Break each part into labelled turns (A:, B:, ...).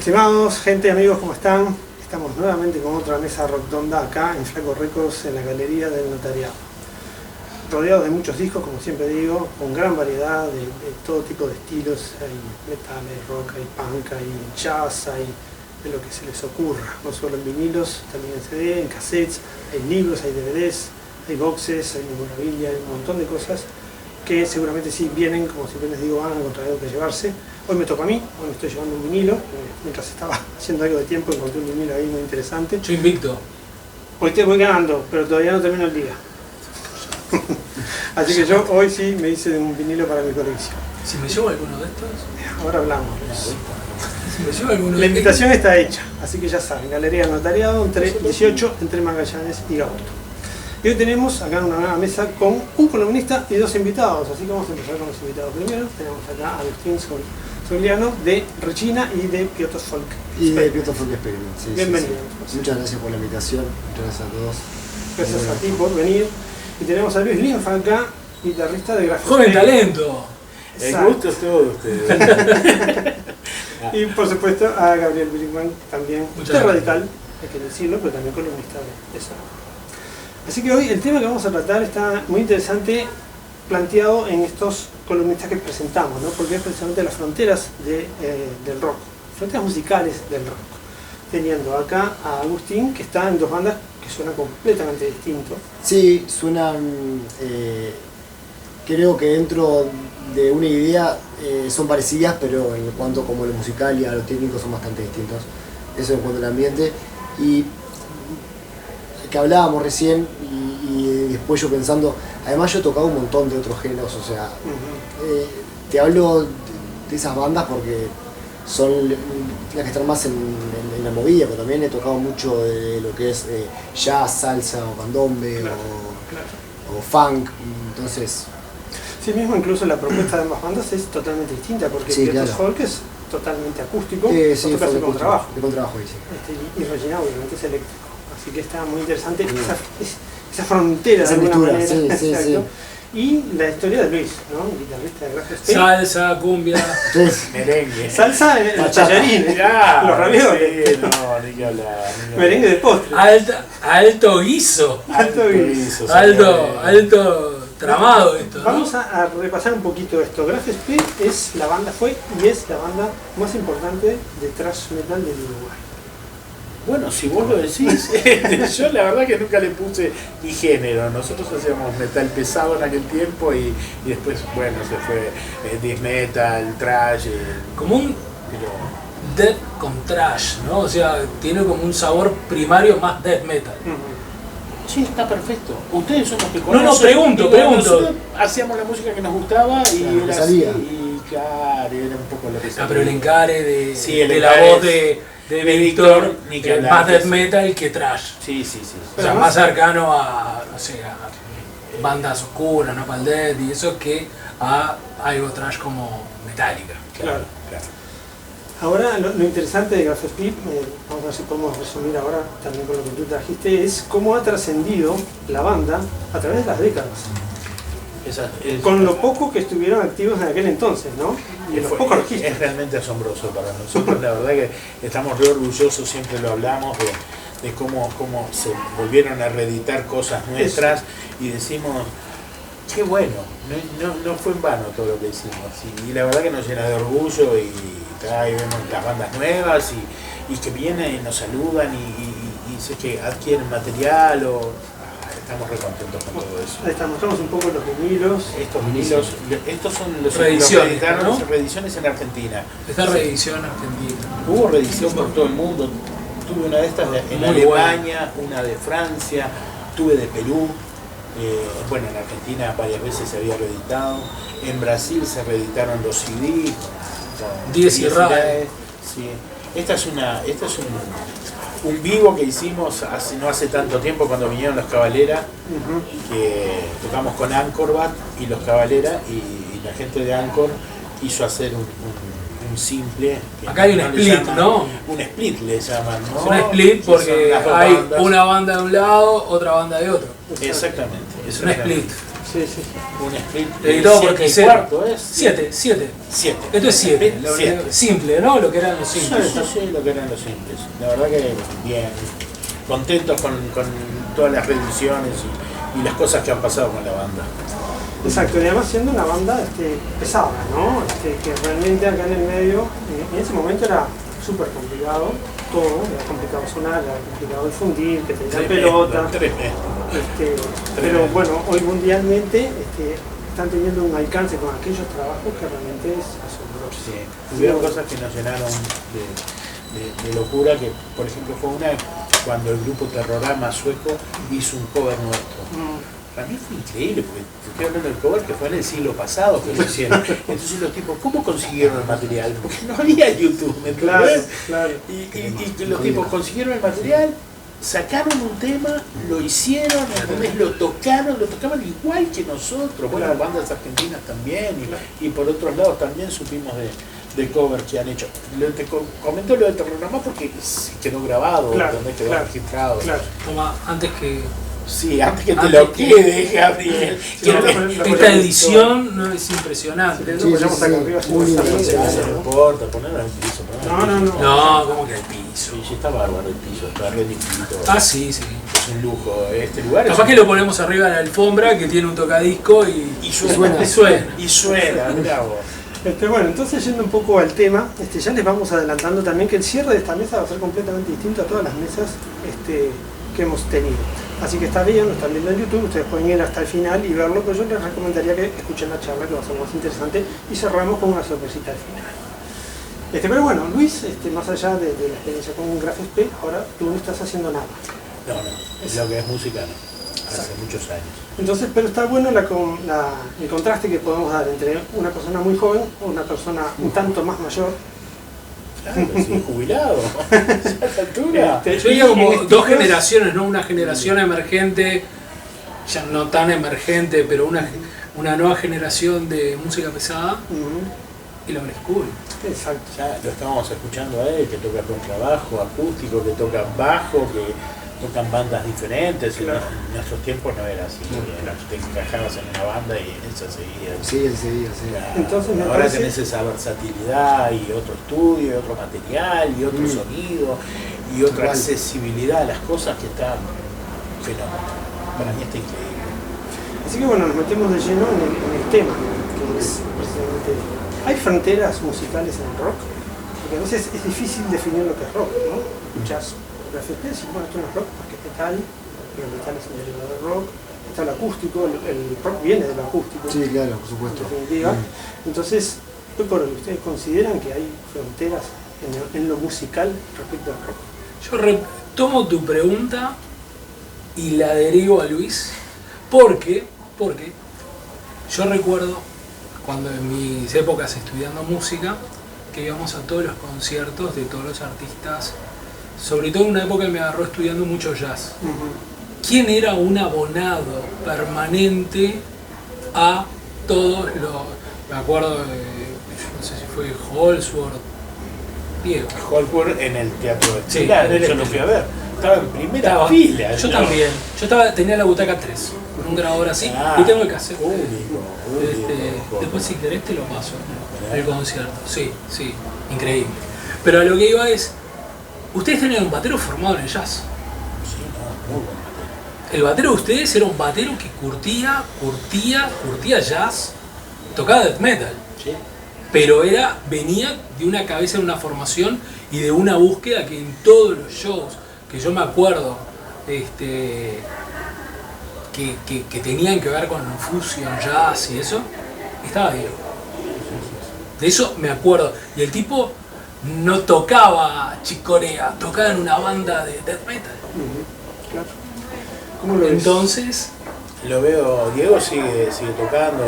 A: Estimados, gente, amigos, ¿cómo están? Estamos nuevamente con otra mesa redonda acá en Flaco Records, en la Galería del Notariado. Rodeados de muchos discos, como siempre digo, con gran variedad de todo tipo de estilos. Hay metal, hay rock, hay punk, hay jazz, hay de lo que se les ocurra. No solo en vinilos, también en CD, en cassettes, hay libros, hay DVDs, hay boxes, hay memorabilia, hay un montón de cosas que seguramente si vienen, como siempre les digo, van a encontrar algo que llevarse. Hoy me toca a mí, hoy me estoy llevando un vinilo. Mientras estaba haciendo algo de tiempo encontré un vinilo ahí muy interesante.
B: Yo invicto.
A: Hoy te voy ganando, pero todavía no termino el día. Así que yo hoy sí me hice un vinilo para mi colección.
B: Si me llevo alguno de estos.
A: Ahora hablamos.
B: Si me llevo alguno
A: La invitación está hecha, así que ya saben, Galería del Notariado, entre 18, entre Magallanes y Gaboto. Y hoy tenemos acá en una nueva mesa con un columnista y dos invitados, así que vamos a empezar con los invitados primero. Tenemos acá a Agustín Sogliano de Regina y de Piotr Folk.
C: Y de Piotr Folk Experiment, sí.
A: Bienvenido.
C: Sí. Muchas gracias por la invitación, muchas gracias a todos.
A: Gracias a ti por venir. Y tenemos a Luis Linfa acá, guitarrista de Graphic.
B: ¡Joven talento!
D: El gusto es todo de ustedes.
A: Y por supuesto a Gabriel Birigman, también
B: Muchas
A: radical, hay que decirlo, pero también columnista de eso. Así que hoy el tema que vamos a tratar está muy interesante, planteado en estos columnistas que presentamos, ¿no? Porque es precisamente las fronteras del rock, fronteras musicales del rock. Teniendo acá a Agustín, que está en dos bandas que suenan completamente distintos.
C: Sí, suenan, creo que dentro de una idea son parecidas, pero en cuanto como lo musical y a lo técnico son bastante distintos. Eso en cuanto al ambiente. Y que hablábamos recién y después yo pensando, además yo he tocado un montón de otros géneros, o sea, te hablo de esas bandas porque son las que están más en la movida, pero también he tocado mucho de lo que es jazz, salsa o candombe,
A: Claro.
C: o funk, entonces...
A: Sí mismo, incluso la propuesta de ambas bandas es totalmente distinta, porque
C: Sí,
A: Piotr
C: claro.
A: Folk es totalmente acústico,
C: sí,
A: toca
C: fue
A: con trabajo.
C: de contrabajo, sí.
A: Y Regina obviamente es eléctrico, así que está muy interesante esa frontera
C: Esa
A: de alguna
C: mistura,
A: manera.
C: sí.
A: Exacto. Y la historia de Luis, ¿no? Guitarrista de Graphic.
B: Salsa, cumbia.
D: Merengue.
A: Salsa, los
C: Bachata.
A: tallarines,
D: Ya,
A: los ravioles,
D: sí, no, ni que hablar.
A: merengue de postre.
B: Alto guiso.
A: Alto guiso.
B: Alto tramado esto, ¿no?
A: Vamos a repasar un poquito esto. Graphic Speed fue y es la banda más importante de thrash metal del Uruguay.
D: Bueno, si vos lo decís, yo la verdad que nunca le puse ni género. Nosotros hacíamos metal pesado en aquel tiempo y después, bueno, se fue death metal, thrash.
B: Como un
D: Pero
B: death con trash, ¿no? O sea, tiene como un sabor primario más death metal.
D: sí, está perfecto. Ustedes son los que conocen.
B: No, pregunto.
D: Nosotros hacíamos la música que nos gustaba y
C: Claro,
D: era
C: que salía.
D: así, y claro, era un poco lo que
B: Ah, pero el encare de,
D: Sí, el
B: de
D: encare
B: la voz
D: es-
B: de
D: de
B: Víctor
D: Víctor, ni que
B: es
D: hablar,
B: más death
D: sí.
B: metal que trash.
D: Sí.
B: O sea, más cercano a, no sé, a bandas oscuras, Napalm Death y eso, que a algo trash como Metallica.
A: Claro.
D: claro.
A: Ahora, lo interesante de Graphic Speed, vamos a ver si podemos resumir ahora también con lo que tú trajiste, es cómo ha trascendido la banda a través de las décadas. Con lo poco que estuvieron activos en aquel entonces, ¿no? Y los pocos registros.
D: Es realmente asombroso para nosotros, la verdad que estamos re orgullosos, siempre lo hablamos, de cómo se volvieron a reeditar cosas nuestras y decimos, qué bueno, no fue en vano todo lo que hicimos. Y la verdad que nos llena de orgullo y vemos las bandas nuevas y que vienen y nos saludan y sé que adquieren material estamos re contentos con todo eso.
A: Ahí está, mostramos un poco los vinilos.
D: Estos son los
B: Reediciones,
D: reeditaron,
B: ¿no?
D: reediciones en Argentina.
B: Esta reedición argentina.
D: Hubo reedición por todo el mundo. Tuve una de estas en
B: Muy
D: Alemania, una de Francia, tuve de Perú. Bueno, en Argentina varias veces se había reeditado. En Brasil se reeditaron los CD.
B: 10 y RAE.
D: Sí. Esta es un vivo que hicimos no hace tanto tiempo cuando vinieron los Cavalera, que tocamos con Anchorbat y los Cavalera y la gente de Anchor quiso hacer un simple.
B: Acá hay un
D: le
B: split,
D: llaman-
B: ¿no?
D: Un split le llaman, ¿no?
B: Es una split
D: Que son
B: porque
D: las dos
B: hay
D: bandas.
B: una banda de un lado, otra banda de otro.
D: Exactamente.
B: Es una split.
A: Sí, sí.
D: Un split
B: Editado por
D: 7 y
B: Pixel.
D: cuarto, ¿es?
B: 7.
D: Siete.
B: Esto es 7.
D: Siete.
B: Simple, ¿no? Lo que eran los
D: Sí,
B: simples.
D: sí, lo que eran los simples. La verdad que bien. Contentos con todas las reediciones y las cosas que han pasado con la banda.
A: Exacto, y además siendo una banda pesada, ¿no? Que realmente acá en el medio, en ese momento era súper complicado todo, era complicado sonar, era complicado difundir, que tenían pelota. Pero bueno, hoy mundialmente están teniendo un alcance con aquellos trabajos que realmente es asombroso.
D: Sí, hubieron cosas que nos llenaron de locura, que por ejemplo fue una cuando el grupo Terrorama sueco hizo un cover nuestro. Para mí fue increíble, porque estoy hablando del cover que fue en el siglo pasado que lo hicieron. Entonces los tipos, ¿cómo consiguieron el material? Porque no había YouTube, ¿me entiendes?
A: Claro.
D: Y los tipos consiguieron el material, sacaron un tema, lo hicieron, ¿entendés? Lo tocaban igual que nosotros. Bueno, bandas argentinas también, y por otros lados también supimos de covers que han hecho. Te comento lo del Terrorama porque quedó grabado, quedó registrado.
A: Claro.
B: Toma, antes que...
D: Sí, antes que te lo quede, Gabriel.
B: Esta edición no es impresionante.
A: Sí, vayamos acá arriba,
C: muy
A: está
C: bien.
D: No importa, ponerlo en el piso.
B: No, ¿cómo que el piso?
D: Sí, está bárbaro el piso, está re limpito.
B: Ah, sí.
D: Es un lujo. Este lugar
B: Capaz que lo ponemos arriba de la alfombra que tiene un tocadisco y suena.
D: Y suena, mirá vos.
A: Bueno, entonces yendo un poco al tema, ya les vamos adelantando también que el cierre de esta mesa va a ser completamente distinto a todas las mesas que hemos tenido. Así que está bien, lo están viendo en YouTube, ustedes pueden ir hasta el final y verlo, pero yo les recomendaría que escuchen la charla, que va a ser más interesante, y cerramos con una sorpresita al final. Pero bueno, Luis, más allá de la experiencia con GraphSP, ahora tú no estás haciendo nada.
D: No, es lo que es música, no. Hace muchos años.
A: Entonces, pero está bueno el contraste que podemos dar entre una persona muy joven o una persona un tanto más mayor.
D: Claro, sí, jubilado. A esa altura.
B: Yo diría como dos generaciones, ¿no? Una generación emergente, ya no tan emergente, pero una nueva generación de música pesada y la old school.
A: Exacto.
D: Ya lo estábamos escuchando a él, que toca contrabajo, acústico, que toca bajo, que tocan bandas diferentes.
A: Claro.
D: En nuestros tiempos no era así. Te encajabas en una banda y esa seguía.
C: Sí, él seguía, sí.
D: Claro.
A: Entonces,
D: ahora tenés esa versatilidad y otro estudio, y otro material, y otro sonido, y otra accesibilidad a las cosas que están fenómeno. Para mí está increíble.
A: Así que bueno, nos metemos de lleno en el tema, que es precisamente... ¿Hay fronteras musicales en el rock? Porque a veces es difícil definir lo que es rock, ¿no? Escuchás GraphSP y decís, bueno, esto no es rock porque es metal, pero el metal es un derivado del rock. Está el acústico, el rock viene del acústico.
C: Sí, claro, por supuesto.
A: En definitiva. Entonces, hoy por hoy, ¿ustedes consideran que hay fronteras en lo musical respecto al rock?
B: Yo retomo tu pregunta y la derivo a Luis, porque yo recuerdo cuando en mis épocas estudiando música, que íbamos a todos los conciertos de todos los artistas, sobre todo en una época que me agarró estudiando mucho jazz. ¿Quién era un abonado permanente a todos los... Me acuerdo de, no sé si fue Holsworth, Diego.
D: Holsworth en el Teatro
B: Sí,
D: Estelar, yo lo fui a ver. Estaba en primera fila.
B: Yo también. Tenía la butaca 3, con un grabador así, y tengo el cassette. Después si querés te lo paso, el concierto. Sí, increíble. Pero a lo que iba es, ustedes tenían un batero formado en el jazz.
D: Sí, no, muy buen batero.
B: El batero de ustedes era un batero que curtía jazz, tocaba death metal.
D: Sí.
B: Pero venía de una cabeza, de una formación y de una búsqueda que en todos los shows que yo me acuerdo que tenían que ver con fusion, jazz y eso, estaba Diego. De eso me acuerdo. Y el tipo no tocaba chicorea, tocaba en una banda de death metal.
A: Claro. ¿Cómo lo ves?
B: Entonces...
D: Lo veo, Diego sigue tocando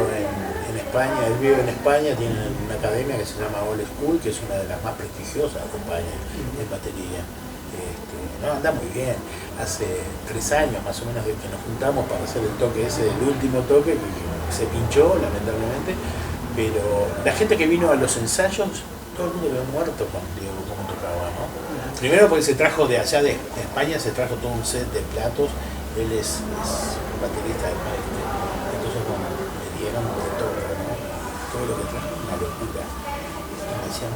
D: en España, él vive en España, tiene una academia que se llama Old School, que es una de las más prestigiosas de España en batería. Anda muy bien. Hace 3 años más o menos de que nos juntamos para hacer el toque ese, el último toque, que se pinchó lamentablemente, pero la gente que vino a los ensayos, todo el mundo quedó muerto con Diego cómo tocaba, ¿no? Primero porque se trajo de allá de España, se trajo todo un set de platos, él es baterista del maestro. Entonces cuando lo que trajo una locura. Y me decían,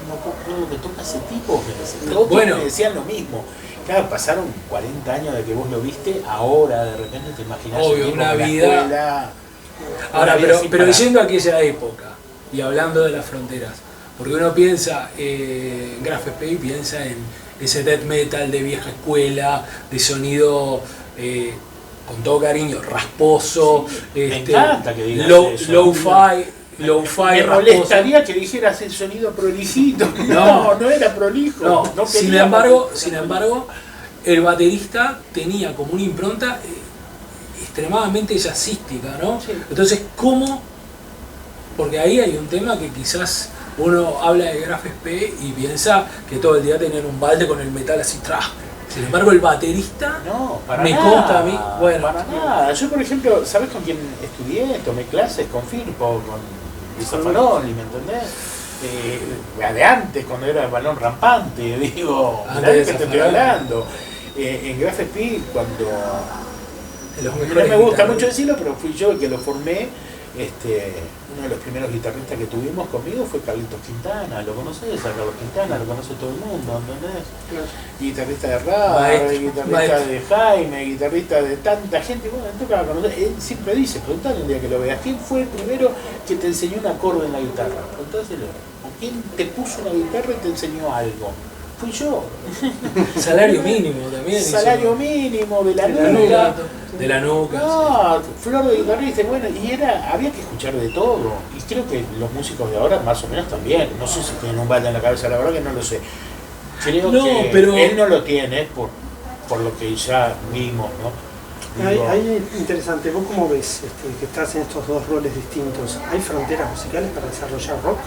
D: no puedo creer lo que toca ese tipo. Todos
B: Bueno.
D: me decían lo mismo. Claro, pasaron 40 años de que vos lo viste, ahora de repente te imaginás
B: Obvio,
D: un tipo
B: una
D: en la
B: vida.
D: escuela,
B: Ahora,
D: una vida
B: pero,
D: así
B: pero
D: para-
B: yendo a aquella época y hablando de las fronteras, porque uno piensa en Graph SP y piensa en ese death metal de vieja escuela, de sonido, con todo cariño, rasposo,
D: me encanta que digas eso.
B: low-fi,
D: Me
B: rasposo.
D: molestaría que dijeras el sonido prolijito. No era prolijo.
B: No,
D: No
B: sin
D: quería
B: embargo,
D: prolijo.
B: el baterista tenía como una impronta extremadamente jazzística, ¿no?
D: Sí.
B: Entonces, ¿cómo? Porque ahí hay un tema que quizás uno habla de Graph SP y piensa que todo el día tenían un balde con el metal así tras. Sin embargo, el baterista
D: No, para
B: me
D: nada.
B: consta a mí. Bueno,
D: Para nada. Yo, por ejemplo, ¿sabes con quién estudié? Tomé clases con Firpo, con Luisa Faroli, ¿me entendés? De antes, cuando era el balón rampante, digo,
B: Antes
D: mirá
B: de
D: que te estoy
B: Zaffaroni.
D: hablando. En Graph SP, cuando
B: los
D: no
B: mejores
D: me gusta
B: guitarristas.
D: mucho decirlo, pero fui yo el que lo formé. Uno de los primeros guitarristas que tuvimos conmigo fue Carlitos Quintana. ¿Lo conoces? A Carlos Quintana, lo conoce todo el mundo, ¿entendés? Guitarrista de rap,
B: Maestro,
D: guitarrista
B: maestro.
D: de Jaime, guitarrista de tanta gente. Bueno, él tocaba con nosotros. Él siempre dice, preguntale un día que lo veas, ¿quién fue el primero que te enseñó un acorde en la guitarra? Preguntáselo. ¿O quién te puso una guitarra y te enseñó algo? Fui yo.
B: Salario mínimo también.
D: Salario mínimo, de la
B: de la
D: nuca.
B: nuca. De la nuca.
D: No, flor de guitarrista, bueno, y había que escuchar de todo. Y creo que los músicos de ahora más o menos también. No sé si tienen un balde en la cabeza, la verdad que no lo sé. Creo
B: No,
D: que
B: pero-
D: él no lo tiene por lo que ya vimos, ¿no? Digo,
A: Ahí interesante, ¿vos cómo ves que estás en estos dos roles distintos? ¿Hay fronteras musicales para desarrollar rock?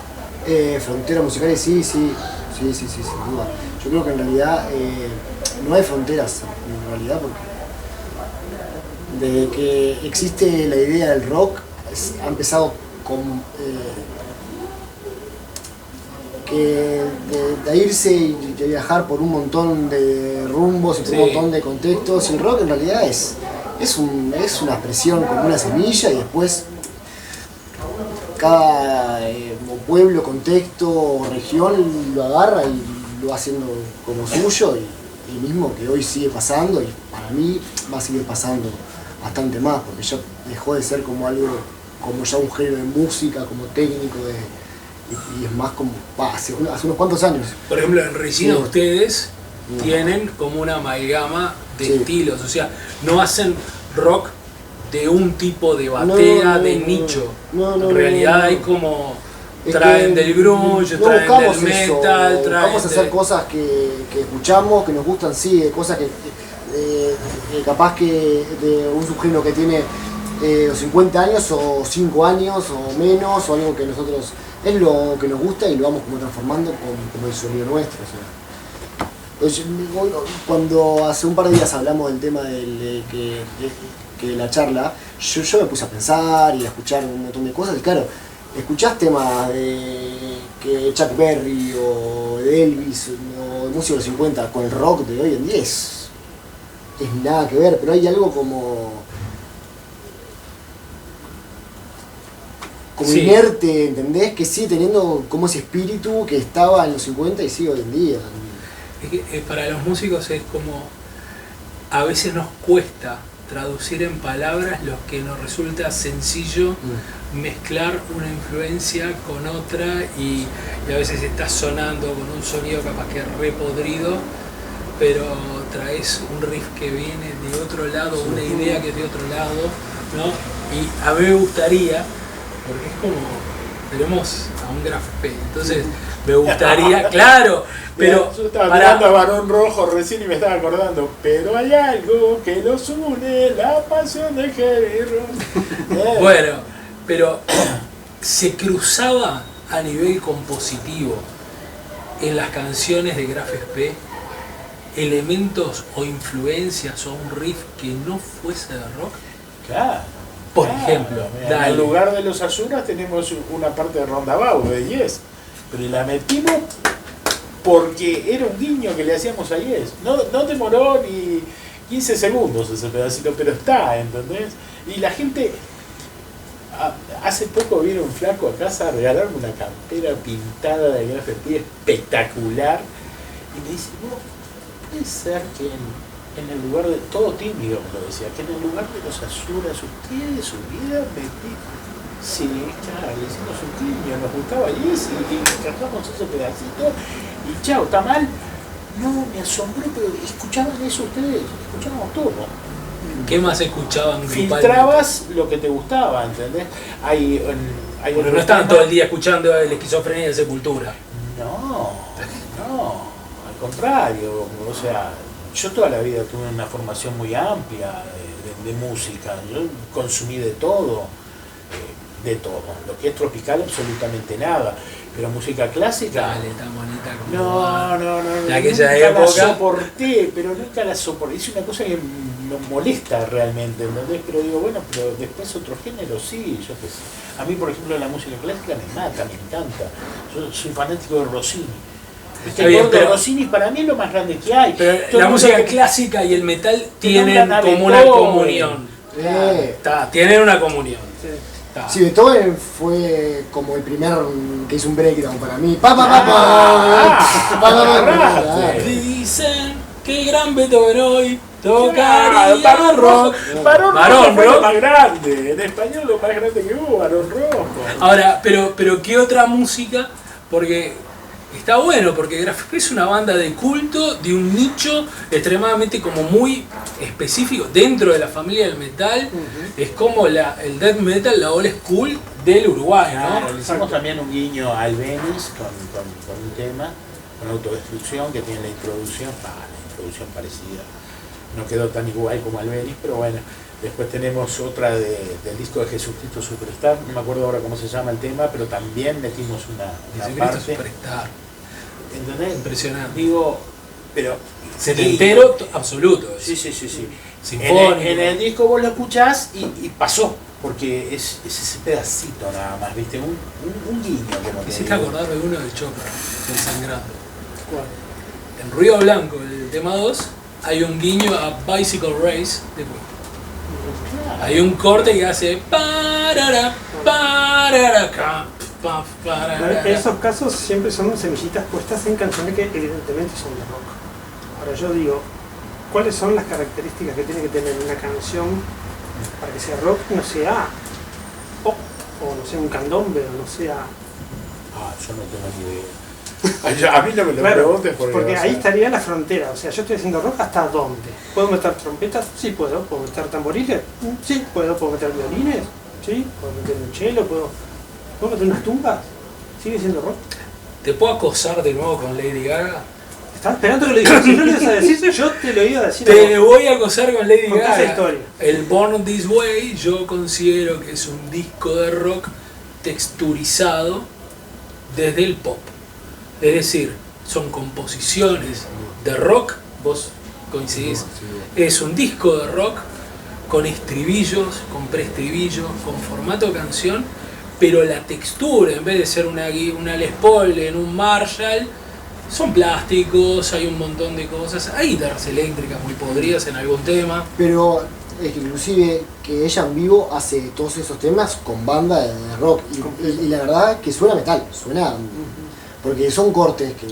C: Fronteras musicales, sí, sin duda. Yo creo que en realidad no hay fronteras, en realidad, porque desde que existe la idea del rock, ha empezado con de irse y de viajar por un montón de rumbos y por
B: Sí.
C: un montón de contextos. Y el rock en realidad es una expresión como una semilla, y después cada pueblo, contexto o región lo agarra y lo va haciendo como suyo, y mismo que hoy sigue pasando, y para mí va a seguir pasando bastante más, porque ya dejó de ser como algo, como ya un género de música, como técnico, y es más como hace unos cuantos años.
B: Por ejemplo, en Resina
C: Sí.
B: ustedes tienen como una amalgama de
C: Sí.
B: estilos, o sea, no hacen rock de un tipo de batera, de nicho. En realidad hay como
C: Es
B: traen
C: que
B: del grunge,
C: no
B: traen del
C: buscamos eso,
B: metal, traen
C: vamos a hacer cosas que escuchamos, que nos gustan, sí, cosas que capaz que de un subgénero que tiene 50 años o 5 años o menos, o algo que nosotros es lo que nos gusta y lo vamos como transformando como el sonido nuestro. O sea. Cuando hace un par de días hablamos del tema que la charla, yo me puse a pensar y a escuchar un montón de cosas, y claro, escuchás temas que Chuck Berry o de Elvis o de música de los 50 con el rock de hoy en día es nada que ver, pero hay algo como
B: Sí.
C: inerte, ¿entendés? Que sigue teniendo como ese espíritu que estaba en los 50 y sigue hoy en día.
B: Es que, para los músicos es como a veces nos cuesta traducir en palabras lo que nos resulta sencillo mezclar una influencia con otra, y a veces estás sonando con un sonido capaz que repodrido, pero traes un riff que viene de otro lado, una idea que es de otro lado, ¿no? Y a mí me gustaría, porque es como, tenemos a un Graph SP, entonces me gustaría, claro, pero
D: yo estaba
B: para-
D: mirando a Barón Rojo recién y me estaba acordando, pero hay algo que los une, la pasión de heavy rock.
B: Bueno, pero se cruzaba a nivel compositivo en las canciones de Graph SP elementos o influencias o un riff que no fuese de rock.
D: Claro.
B: Por
D: Claro,
B: ejemplo,
D: mira,
B: dale.
D: en lugar de los Azuras tenemos una parte de Roundabout de Yes, pero la metimos porque era un guiño que le hacíamos a Yes. No demoró ni 15 segundos ese pedacito, pero está, ¿entendés? Y la gente, hace poco vino un flaco a casa a regalarme una campera pintada de graffiti espectacular y me dice, no, puede ser que en el lugar de, todo tímido me lo decía, que en el lugar de los Azuras ustedes hubieran metido. Sí, claro, le hicimos un tímido, nos gustaba Yes y cantamos ese pedacito y chao, ¿está mal? No, me asombró, pero ¿escuchaban eso ustedes? Escuchábamos todo.
B: ¿Qué más escuchaban?
D: Filtrabas lo que te gustaba, ¿entendés?
B: Pero no estaban todo el día escuchando la esquizofrenia de Sepultura.
D: No, al contrario, o sea, yo toda la vida tuve una formación muy amplia de música, yo consumí de todo. Lo que es tropical absolutamente nada, pero música clásica
B: dale, tan bonita como
D: no,
B: de aquella
D: nunca
B: época
D: la soporté, pero nunca la soporté, es una cosa que me molesta realmente, ¿entendés? Pero digo, bueno, pero después otro género sí, yo qué sé. A mí, por ejemplo, la música clásica me mata, me encanta, yo soy fanático de Rossini. Rossini para mí es lo más grande que hay.
B: Pero la música clásica y el metal tienen como una comunión. Tienen una comunión.
C: Sí, Beethoven fue como el primer que hizo un breakdown para mí.
B: Dicen que el gran Beethoven hoy tocaría
D: Barón
B: rock.
D: Barón Rojo lo más grande, en español lo más grande que hubo, Barón Rojo.
B: Ahora, pero ¿qué otra música? Porque está bueno, porque Graf es una banda de culto, de un nicho extremadamente como muy específico dentro de la familia del metal. Es como el death metal, la old school del Uruguay, ¿no?
D: Claro, le hicimos también un guiño al Venice con un tema, con Autodestrucción, que tiene la introducción parecida. No quedó tan igual como al Venice, pero bueno. Después tenemos otra del disco de Jesucristo Superstar, no me acuerdo ahora cómo se llama el tema, pero también metimos una parte.
B: Superstar.
D: ¿Entendés?
B: Impresionante.
D: Digo, pero...
B: Setentero absoluto.
D: Sí.
B: Sinfónico.
D: En el disco vos lo escuchás y pasó, porque es ese pedacito nada más, ¿viste? Un guiño.
B: Me hiciste acordar de uno de Chopra, del Sangrando. ¿Cuál? En Ruido Blanco, el tema 2, hay un guiño a Bicycle Race de Queen. Hay un corte que hace
A: esos casos siempre son semillitas puestas en canciones que evidentemente son de rock. Ahora yo digo, ¿cuáles son las características que tiene que tener una canción para que sea rock y no sea pop, o no sea un candombe, o no sea...
D: Yo no tengo ni idea. A mí no me lo preguntes
A: porque ahí estaría la frontera. O sea, yo estoy haciendo rock hasta dónde. ¿Puedo meter trompetas? Sí puedo. ¿Puedo meter tamboriles? Sí puedo. ¿Puedo meter violines? Sí. ¿Puedo meter un cello? ¿Puedo meter unas tumbas? ¿Sigue siendo rock?
B: ¿Te puedo acosar de nuevo con Lady Gaga?
A: Estaba esperando que lo dijeras. Si no lo ibas a decir, yo te lo iba a decir.
B: Te voy a acosar con Lady Gaga.
A: Esa historia.
B: El Born This Way yo considero que es un disco de rock texturizado desde el pop. Es decir, son composiciones de rock, vos coincidís, es un disco de rock con estribillos, con preestribillos, con formato canción, pero la textura, en vez de ser una Les Paul en un Marshall, son plásticos, hay un montón de cosas, hay guitarras eléctricas muy podridas en algún tema.
C: Pero es que inclusive que ella en vivo hace todos esos temas con banda de rock y la verdad que suena metal, suena... Porque son cortes que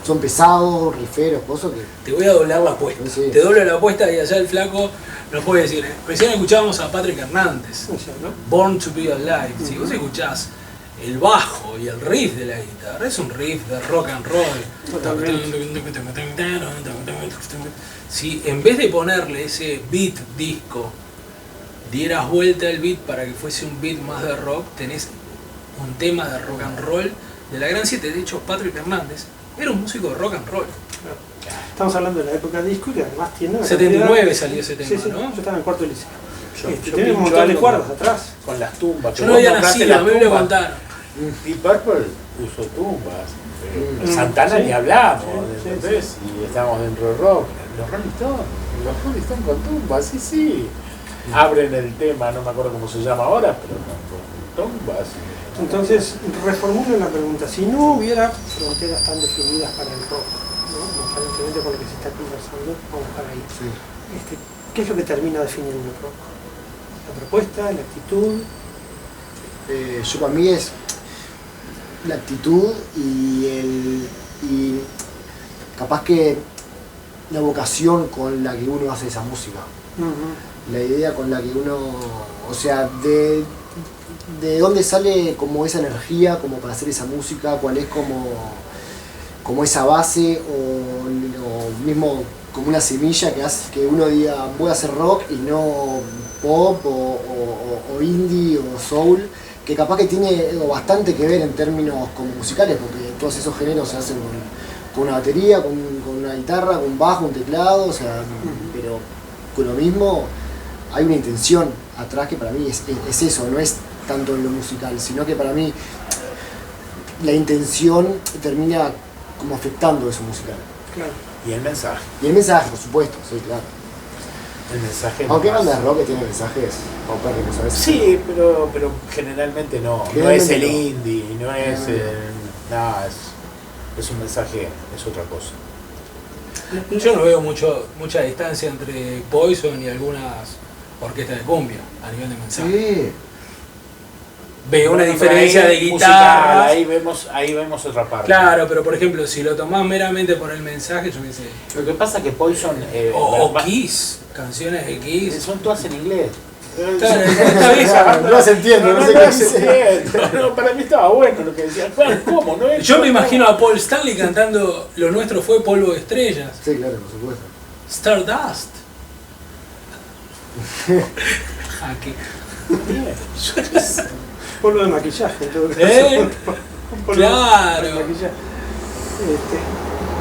C: son pesados, riferos, cosas que...
B: Te voy a doblar la apuesta. Sí. Te doblo la apuesta y allá el flaco nos puede decir. Recién escuchábamos a Patrick Hernández, Born to Be Alive. Si vos escuchás el bajo y el riff de la guitarra, es un riff de rock and roll. Si en vez de ponerle ese beat disco, dieras vuelta el beat para que fuese un beat más de rock, tenés un tema de rock and roll de la gran 7. De hecho, Patrick Hernández era un músico de rock and roll.
A: Estamos hablando de la época disco y además tiene...
B: 79 salió ese tema,
A: sí,
B: ¿no?
A: Yo estaba en cuarto de liceo.
D: Tiene
A: un montón de cuerdas atrás.
D: Con las tumbas.
B: Yo no había nacido, a mí me lo contaron.
D: Deep Purple usó tumbas. Santana ni hablamos, ¿entendés? Y estábamos dentro del rock. Los Rolling Stones con tumbas, sí. Abren el tema, no me acuerdo cómo se llama ahora, pero con tumbas.
A: Entonces, reformulo la pregunta. Si no hubiera fronteras tan definidas para el rock, ¿no? Aparentemente por lo que se está conversando, vamos para ahí.
C: Sí.
A: ¿Qué es lo que termina definiendo el rock? La propuesta, la actitud,
C: Yo para mí es la actitud y capaz que la vocación con la que uno hace esa música. La idea con la que uno, o sea, de dónde sale como esa energía como para hacer esa música, cuál es como esa base o mismo como una semilla que hace que uno diga voy a hacer rock y no pop o indie o soul, que capaz que tiene bastante que ver en términos como musicales, porque todos esos géneros se hacen con una batería, con una guitarra, con un bajo, un teclado, o sea, pero con lo mismo hay una intención atrás que para mí es eso, no es tanto en lo musical, sino que para mí la intención termina como afectando eso musical.
A: Claro.
D: Y el mensaje.
C: Y el mensaje, por supuesto, sí, claro.
D: El mensaje.
C: Aunque bandas de rock que tienen mensajes paupérrimos a veces.
D: Sí, pero generalmente no. No es el indie, no es. Nada, es un mensaje, es otra cosa.
B: Yo no veo mucha distancia entre Poison y algunas orquestas de cumbia a nivel de mensaje.
C: Sí.
B: Veo una
D: Bueno,
B: diferencia
D: ahí,
B: de
D: musical,
B: guitarras.
D: ahí vemos otra parte.
B: Claro, pero por ejemplo, si lo tomás meramente por el mensaje, yo qué sé.
D: Lo que pasa es que Poison.
B: O Kiss, canciones de Kiss.
D: Son todas en inglés.
B: Claro, está bien.
C: No las entiendo, no sé qué dice.
D: No, para mí estaba bueno lo que decía. ¿Cómo? No es,
B: Yo me imagino a Paul Stanley cantando Lo nuestro fue polvo de estrellas.
C: Sí, claro, por supuesto.
B: Stardust. Jaque.
A: Polvo de maquillaje, en todo caso. Polvo
B: Claro.
A: de maquillaje.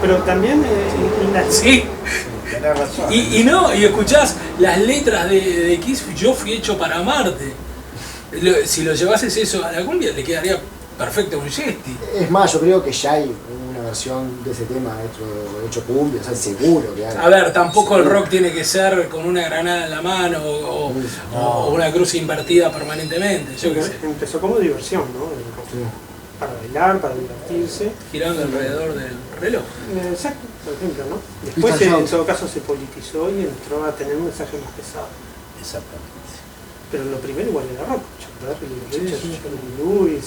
A: Pero también
B: Sí.
D: Tenés razón.
B: Y escuchás las letras de Kiss, yo fui hecho para amarte. Si lo llevases eso a la cumbia, le quedaría perfecto un Yesti.
C: Es más, yo creo que ya hay una versión de ese tema hecho cumbia, o sea, seguro que hay.
B: A ver, tampoco el rock tiene que ser con una granada en la mano o una cruz invertida permanentemente, yo qué sé.
A: empezó como diversión, ¿no?
C: Sí.
A: Para bailar, para divertirse.
B: Girando alrededor del reloj.
A: Exacto, por ejemplo, ¿no?
C: Peter
A: Después en
C: Jones.
A: todo caso se politizó y entró a tener un mensaje más pesado.
D: Exactamente.
A: Pero lo primero igual era rock, Chuck Berry, Richard, Jerry Lewis,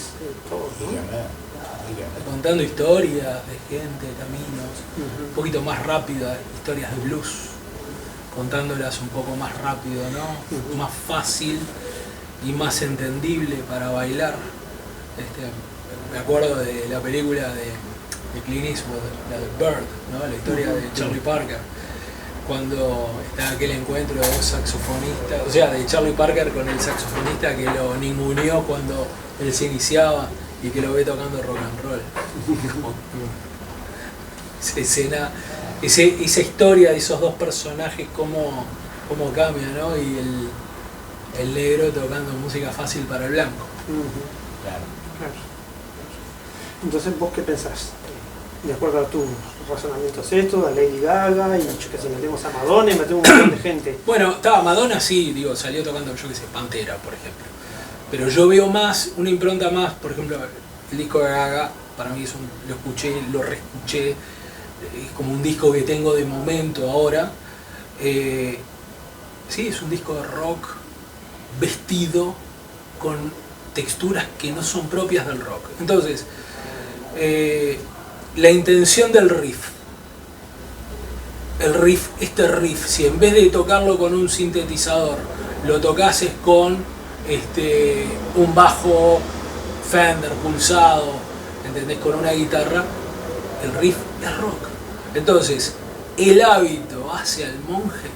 A: todo, ¿no?
D: Dígame.
B: Contando historias de gente, caminos, un poquito más rápidas, historias de blues, contándolas un poco más rápido, ¿no? Más fácil y más entendible para bailar. Me acuerdo de la película de Clint Eastwood, la de Bird, ¿no? La historia de Charlie Parker, cuando está aquel encuentro de dos saxofonistas, o sea, de Charlie Parker con el saxofonista que lo ninguneó cuando él se iniciaba y que lo ve tocando rock and roll. Esa escena, esa historia de esos dos personajes, cómo cambia, ¿no? Y el negro tocando música fácil para el blanco.
D: Claro.
A: Claro. Entonces, ¿vos qué pensás? De acuerdo a tus razonamientos esto, a Lady Gaga, y yo que sé, metemos a Madonna y metemos un montón de gente.
B: Bueno, estaba Madonna, sí, digo, salió tocando, yo qué sé, Pantera, por ejemplo. Pero yo veo más, una impronta más, por ejemplo, el disco de Gaga, para mí lo escuché, lo reescuché, es como un disco que tengo de momento ahora. Sí, es un disco de rock vestido con texturas que no son propias del rock. Entonces, la intención del riff, este riff, si en vez de tocarlo con un sintetizador, lo tocases con un bajo Fender pulsado, ¿entendés? Con una guitarra, el riff es rock. Entonces, el hábito hacia el monje,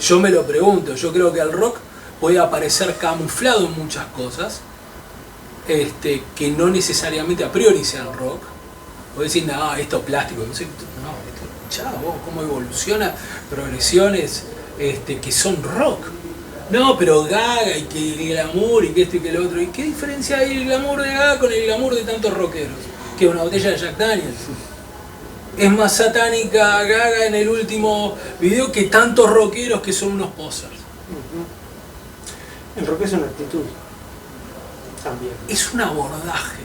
B: yo me lo pregunto, yo creo que el rock puede aparecer camuflado en muchas cosas, que no necesariamente a priori sean rock. Vos decís, no, esto es plástico, no sé, no, esto, chavo, cómo evoluciona, progresiones que son rock. No, pero Gaga y que el glamour y que esto y que lo otro. ¿Y qué diferencia hay el glamour de Gaga con el glamour de tantos rockeros? Que una botella de Jack Daniels. Es más satánica Gaga en el último video que tantos rockeros que son unos posers.
A: El rock es una actitud también.
B: Es un abordaje,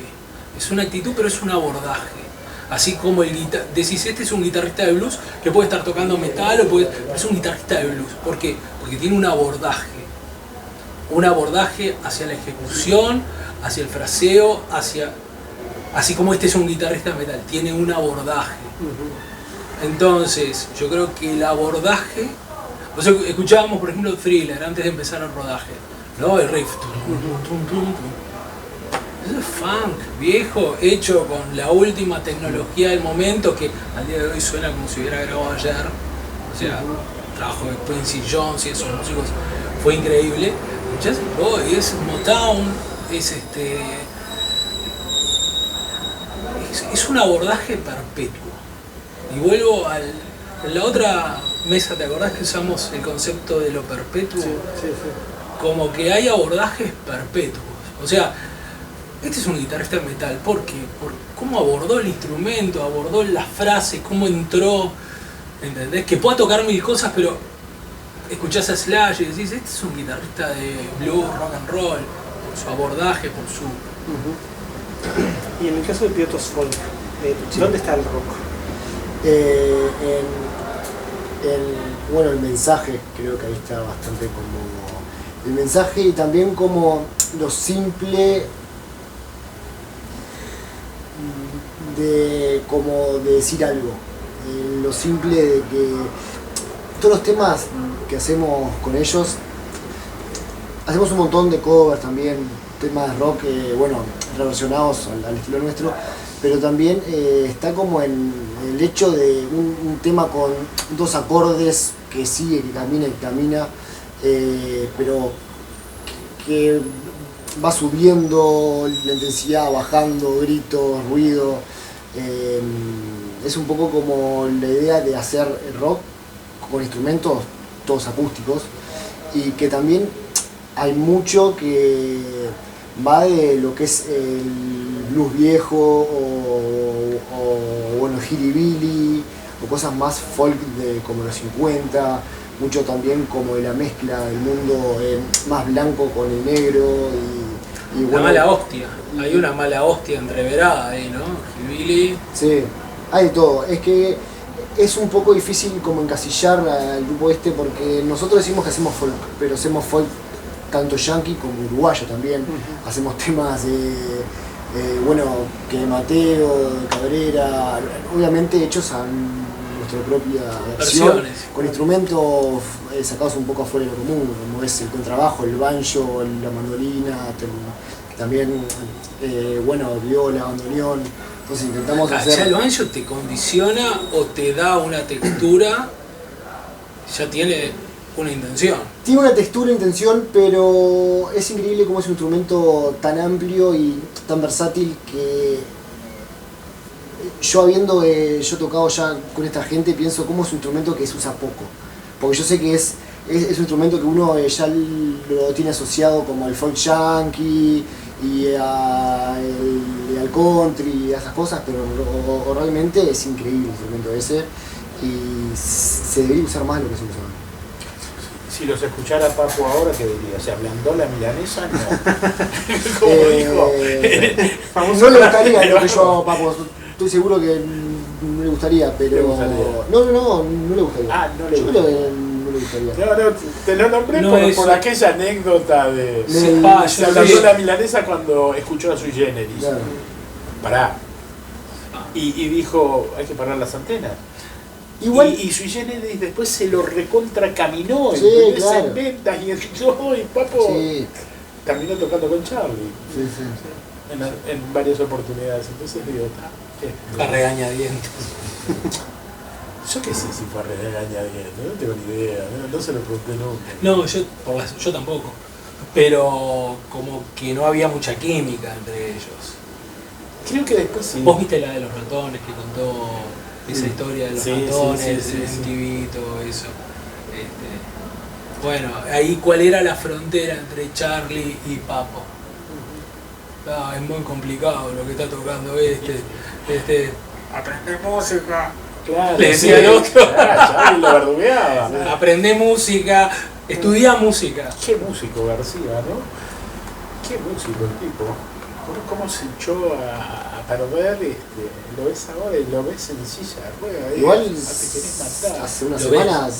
B: es una actitud, pero es un abordaje. Así como decís, este es un guitarrista de blues que puede estar tocando metal, pero es un guitarrista de blues. ¿Por qué? Porque tiene un abordaje. un abordaje hacia la ejecución, hacia el fraseo, así como este es un guitarrista de metal, tiene un abordaje. Entonces, yo creo que el abordaje, o sea, escuchábamos por ejemplo Thriller antes de empezar el rodaje, ¿no? El riff. Eso es funk, viejo, hecho con la última tecnología del momento que al día de hoy suena como si hubiera grabado ayer. O sea, el trabajo de Quincy Jones y esos músicos fue increíble. Jazz Boy es Motown, es un abordaje perpetuo. Y vuelvo a la otra mesa, ¿te acordás que usamos el concepto de lo perpetuo?
A: Sí.
B: Como que hay abordajes perpetuos. O sea, este es un guitarrista de metal. ¿Por qué? Por cómo abordó el instrumento, abordó las frases, cómo entró. ¿Entendés? Que pueda tocar mil cosas, pero escuchás a Slash y decís, este es un guitarrista de blues, rock and roll, por su abordaje, por su...
A: Y en el caso de Pilotos Folk, ¿dónde está el rock?
C: Bueno, el mensaje, creo que ahí está bastante como... El mensaje y también como lo simple de decir algo. Lo simple de que todos los temas que hacemos con ellos, hacemos un montón de covers también, temas de rock, bueno, reversionados al estilo nuestro, pero también está como en el hecho de un tema con dos acordes que sigue, que camina, pero que va subiendo la intensidad, bajando, gritos, ruido. Es un poco como la idea de hacer rock con instrumentos todos acústicos, y que también hay mucho que va de lo que es el blues viejo o bueno, hillbilly o cosas más folk de como los 50, mucho también como de la mezcla del mundo más blanco con el negro y
B: Una
C: bueno,
B: mala hostia, hay una mala hostia entreverada ahí, ¿no? Hillbilly.
C: sí, hay de todo. Es que es un poco difícil como encasillar al grupo este, porque nosotros decimos que hacemos folk, pero hacemos folk tanto yankee como uruguayo también. Hacemos temas bueno, que de Mateo, de Cabrera, obviamente hechos a nuestra propia versión,
B: Versiones.
C: con instrumentos sacados un poco afuera de lo común, como es el contrabajo, el banjo, la mandolina, también bueno, viola, bandoneón. Entonces intentamos
B: Ya
C: hacer...
B: el banjo te condiciona o te da una textura, ya tiene una intención.
C: Tiene una textura, intención, pero es increíble cómo es un instrumento tan amplio y tan versátil que yo yo tocado ya con esta gente, pienso cómo es un instrumento que se usa poco. Porque yo sé que es un instrumento que uno ya lo tiene asociado como al folk yankee y al country y a esas cosas, pero realmente es increíble el instrumento ese y se debería usar más de lo que se usa.
D: Si los escuchara Papo ahora, ¿qué diría? ¿Se ablandó la milanesa? No. Como dijo.
C: No le gustaría lo que yo hago, Papo. Estoy seguro que no le gustaría, pero...
D: ¿Le gustaría?
C: No le gustaría.
D: Ah, no le
C: yo
D: gustaría.
C: creo que no le gustaría.
D: No, te lo nombré
B: No,
D: por
B: eso.
D: aquella anécdota de...
B: Yo
D: Se ablandó
B: sí.
D: la milanesa cuando escuchó a Sui Generis.
C: Claro.
D: Pará. Y dijo, hay que parar las antenas.
C: Igual,
D: Y Sui Generis después se lo recontra caminó,
C: Sí,
D: ¿entendés?
C: claro.
D: En ventas y el Papo
C: sí,
D: terminó tocando con Charlie
C: sí.
D: en varias oportunidades. Entonces digo,
B: A regañadientes.
D: yo qué sé si fue a regañadientes, no tengo ni idea, no se lo pregunté nunca.
B: No, yo tampoco. Pero como que no había mucha química entre ellos.
D: Creo que después sí.
B: Vos viste la de los ratones que contó esa historia de los
D: Sí,
B: ratones,
D: sí,
B: de
D: sí.
B: MTV, todo eso. Bueno, ahí cuál era la frontera entre Charlie y Papo. Es muy complicado lo que está tocando aprende música.
D: Claro,
B: Le decía el otro.
D: Charlie lo verdugueaba.
B: Aprende música, estudia música.
D: Qué músico García, ¿no? Qué músico el tipo. ¿Cómo se echó a perder? Lo ves ahora y lo ves en silla de ruedas.
C: Igual
D: Te querés matar.
C: hace unas
B: ¿Lo
C: semanas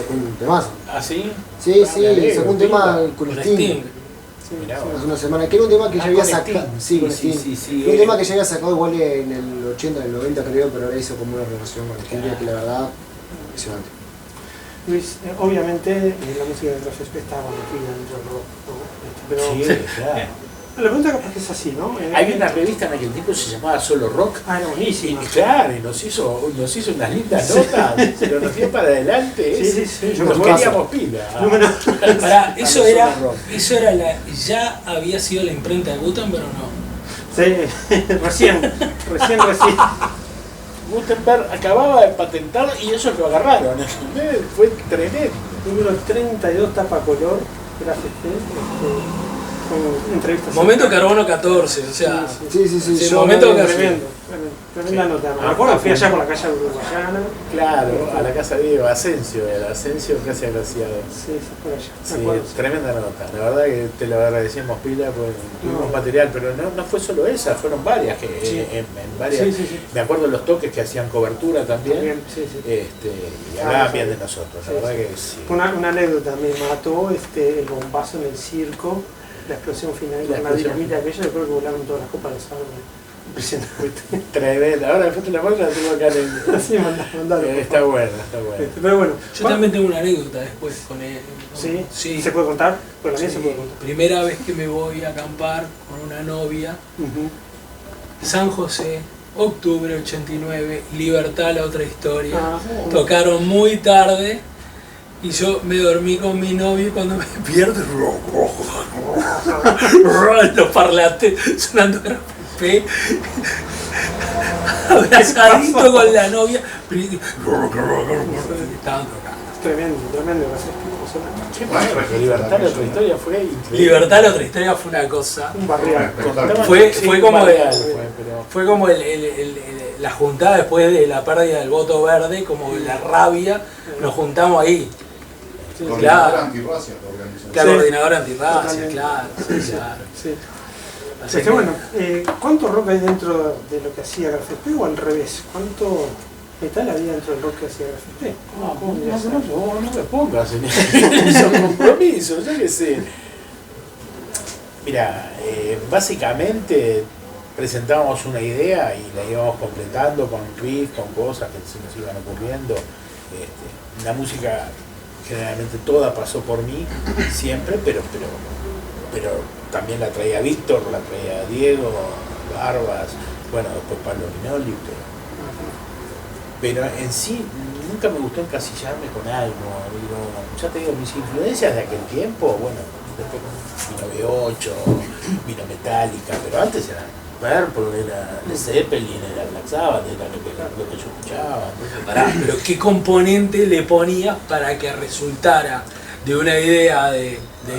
C: sacó un temazo.
D: ¿Ah, sí?
C: Sí,
D: Ah, me alegro,
C: sacó un
D: pinta.
C: tema con
B: Con
C: Sting.
B: Sting.
D: Mirá vos.
C: Hace una semana, que era un tema que ya había
D: con
C: sacado.
D: Sting.
C: Sí, con
D: Sí,
C: Sting.
D: sí,
C: Un tema que ya había sacado igual en el 80, en el 90 creo, pero ahora hizo como una relación con Sting que la verdad, impresionante.
A: Luis, obviamente la música de Café estaba metida dentro del rock, ¿no? Pero
D: Sí, claro.
A: la pregunta capaz que es así, ¿no?
D: Hay una revista en aquel tiempo que se llamaba Solo Rock.
A: Era
D: Y
A: buenísima.
D: claro, y nos hizo unas lindas notas, pero nos dio para adelante.
A: Sí, sí, yo
D: nos
A: me
D: queríamos pila.
A: Número-
B: Pará, eso
D: Solo
B: era,
D: Rock.
B: ya había sido la imprenta de Gutenberg o no.
A: Sí, recién.
D: Gutenberg acababa de patentar y ellos lo agarraron. Fue tremendo.
A: Número 32, tapa color, gracias, con entrevistas.
B: Momento Carbono 14, o sea,
C: Sí,
B: Sí,
C: yo
B: momento
C: me-
B: que-
A: Tremenda nota. Me acuerdo, fui allá por la calle uruguayana.
D: Claro, a la casa de Diego, Asensio, el Asensio casi agraciado.
A: Sí, por allá.
D: Sí,
A: Me acuerdo.
D: tremenda nota. La verdad que te lo agradecemos pila, pues tuvimos
A: No.
D: material, pero no fue solo esa, fueron varias que
A: Sí.
D: en varias.
A: Sí, sí, sí.
D: Me acuerdo de los toques que hacían cobertura también.
A: También, sí, sí.
D: Y hablaban bien de nosotros, la
A: Sí,
D: verdad
A: sí.
D: que sí.
A: Una anécdota, me mató el bombazo en el circo, la explosión final,
D: La
A: con la
D: explosión.
A: dinamita aquella, yo creo que volaron todas las copas de los árboles. Impresionante.
D: Tremenda. Ahora después te la mando, la tengo acá en el...
A: Sí, mandalo. por
D: Está
A: favor.
D: buena, está buena.
A: Pero bueno,
B: yo también tengo una anécdota después con él.
A: ¿Sí?
B: Sí.
A: ¿Se puede contar? Pues la mía
B: Sí.
A: se puede contar.
B: Primera vez que me voy a acampar con una novia,
A: Ujú.
B: San José, octubre 89, Libertad, la otra historia.
A: Ah,
B: Tocaron muy tarde y yo me dormí con mi novio y cuando me despierto, los parlantes sonando RPP, abrazadito con la novia, estaban tocando.
A: tremendo, tremendo.
D: ¿Qué pasó? Libertad, la otra historia fue increíble.
B: Libertad, la otra historia fue una cosa.
A: Un barrial.
D: Contaban-
B: Fue
D: sí,
B: como
D: barrial,
B: de-
D: pero...
B: Fue como la juntada después de la pérdida del voto verde, como la rabia, nos juntamos ahí.
E: Coordinadora antirracia, la organización.
B: La
A: Sí.
B: coordinadora antirracia,
A: Totalmente.
B: claro, sí, claro.
A: Sí.
B: Así
A: Este,
B: que-
A: bueno, ¿cuánto rock hay dentro de lo que hacía Grafete o al revés? ¿Cuánto metal había dentro del rock que hacía Grafete? ¿Cómo dirías?
D: No me pongas en esos compromisos, yo qué sé. Mira, básicamente presentábamos una idea y la íbamos completando con riffs, con cosas que se nos iban ocurriendo. La música generalmente toda pasó por mí, siempre, pero también la traía Víctor, la traía Diego, Barbas, bueno, después Pablo Minoli, pero en sí nunca me gustó encasillarme con algo. Digo, ya te digo, mis influencias de aquel tiempo, bueno, después vino B8, vino Metallica, pero antes era Purple, era Led Zeppelin, era Black Sabbath, era lo que yo escuchaba. Entonces,
B: Pará, pero ¿qué componente le ponías para que resultara de una idea de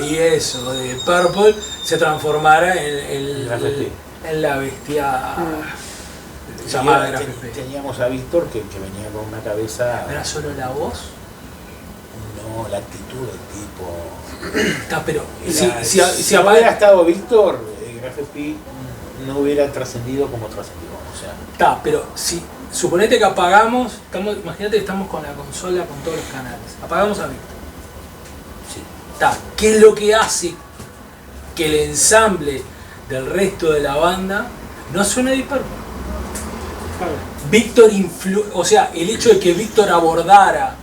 B: Yes o de Purple se transformara en la bestia llamada
D: y
B: Grafete?
D: teníamos a Víctor que venía con una cabeza,
B: ¿Era solo la voz?
D: no, la actitud del tipo.
B: Está, pero
D: Era-
B: si
D: si no hubiera estado Víctor, Grafete no hubiera trascendido como trascendió. O sea,
B: Está, pero si suponete que apagamos, imagínate que estamos con la consola con todos los canales, apagamos a Víctor.
D: sí.
B: Está, ¿qué es lo que hace que el ensamble del resto de la banda no suene de Purple?
A: Claro.
B: Víctor o sea, el hecho de que Víctor abordara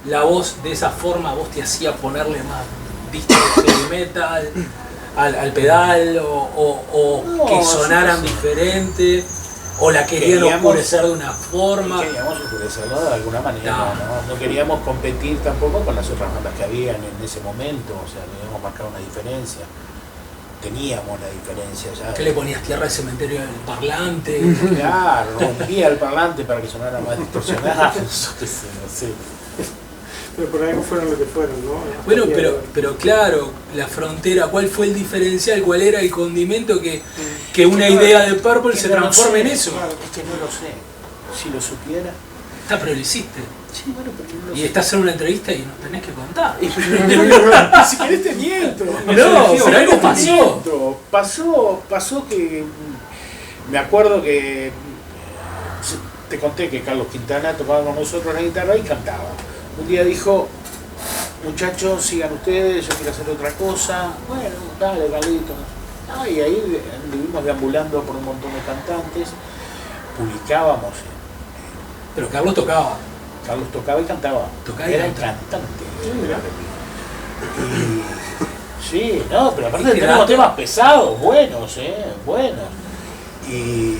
B: la voz de esa forma, vos te hacía ponerle más disco de heavy metal al pedal o
D: No,
B: que sonaran
D: sí, sí.
B: diferente o la querían
D: Queríamos-
B: oscurecer de una forma.
D: Queríamos oscurecerlo de alguna manera, no queríamos competir tampoco con las otras bandas que habían en ese momento, o sea, queríamos marcar una diferencia. Teníamos la diferencia ya.
B: ¿Qué le ponías? Tierra de cementerio del parlante.
D: Claro, rompía el parlante para que sonara más distorsionado. Yo qué sé, no sé.
A: Pero por ahí fueron lo que fueron, ¿no?
B: Bueno, pero claro, la frontera, ¿cuál fue el diferencial? ¿Cuál era el condimento que una idea de Purple
D: Que
B: se
D: no lo
B: transforme en
D: sé,
B: eso?
D: claro, es que no lo sé. Si lo supiera.
B: Está, pero lo hiciste.
D: Sí, bueno, pero no lo
B: Y
D: sé.
B: estás en una entrevista y nos tenés que contar.
D: Si querés te miento.
B: No, pero algo pasó.
D: Pasó que me acuerdo que te conté que Carlos Quintana tocaba con nosotros la guitarra y cantaba. un día dijo, muchachos, sigan ustedes, yo quiero hacer otra cosa. Bueno, dale, Carlito. Y ahí anduvimos deambulando por un montón de cantantes, publicábamos.
B: Pero Carlos tocaba.
D: Carlos tocaba y cantaba.
B: Tocaba y
D: era
B: cantaba.
D: cantante. Y,
B: Sí,
D: sí, no, pero aparte
B: Este
D: tenemos
B: dato-
D: temas pesados, buenos, buenos. Y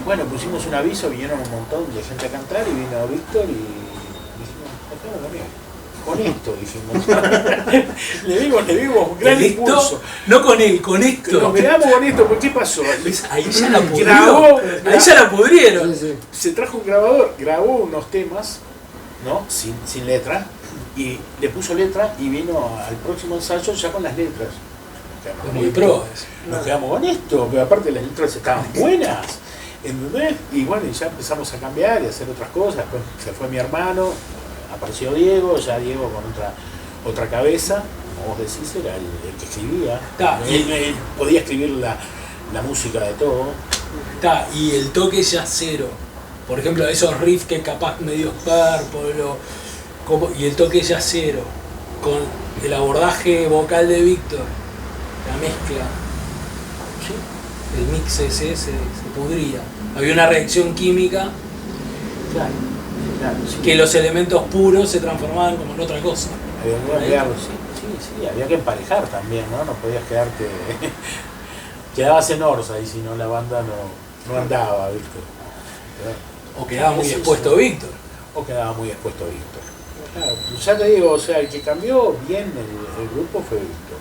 D: bueno, pusimos un aviso, vinieron un montón de gente a cantar y vino Víctor y dijimos, con esto dijimos. le dimos un gran
B: ¿Con esto?
D: impulso.
B: No con él, con esto.
D: Nos quedamos con esto, ¿por qué pasó?
B: Ahí ya la
D: Grabó,
B: pudrieron. Ahí ya la pudrieron.
C: Sí, sí.
D: se trajo un grabador, grabó unos temas, ¿no? Sin letra, y le puso letra y vino al próximo ensayo ya con las letras.
B: Es muy pro eso.
D: Nos quedamos con esto, pero aparte las letras estaban buenas, ¿entendés? Y bueno, y ya empezamos a cambiar y a hacer otras cosas. Después se fue mi hermano, apareció Diego, ya Diego con otra cabeza, como vos decís, era el que escribía.
B: Ta,
D: Él podía escribir la música de todo.
B: Está, y el toque yacero. Por ejemplo, esos riffs que capaz medio párpolo, y el toque yacero, con el abordaje vocal de Víctor, la mezcla. El mix ese se pudría. Había una reacción química
D: Claro, sí.
B: que los elementos puros se transformaban como en otra cosa.
D: Había que cambiarlo, sí, había que emparejar también, ¿no? No podías quedarte. Quedabas en Orsa y si no la banda no andaba, ¿viste?
B: O quedaba muy
D: Sí,
B: expuesto
D: sí.
B: Víctor.
D: O quedaba muy expuesto Víctor. Claro, ya te digo, o sea, el que cambió bien el grupo fue Víctor.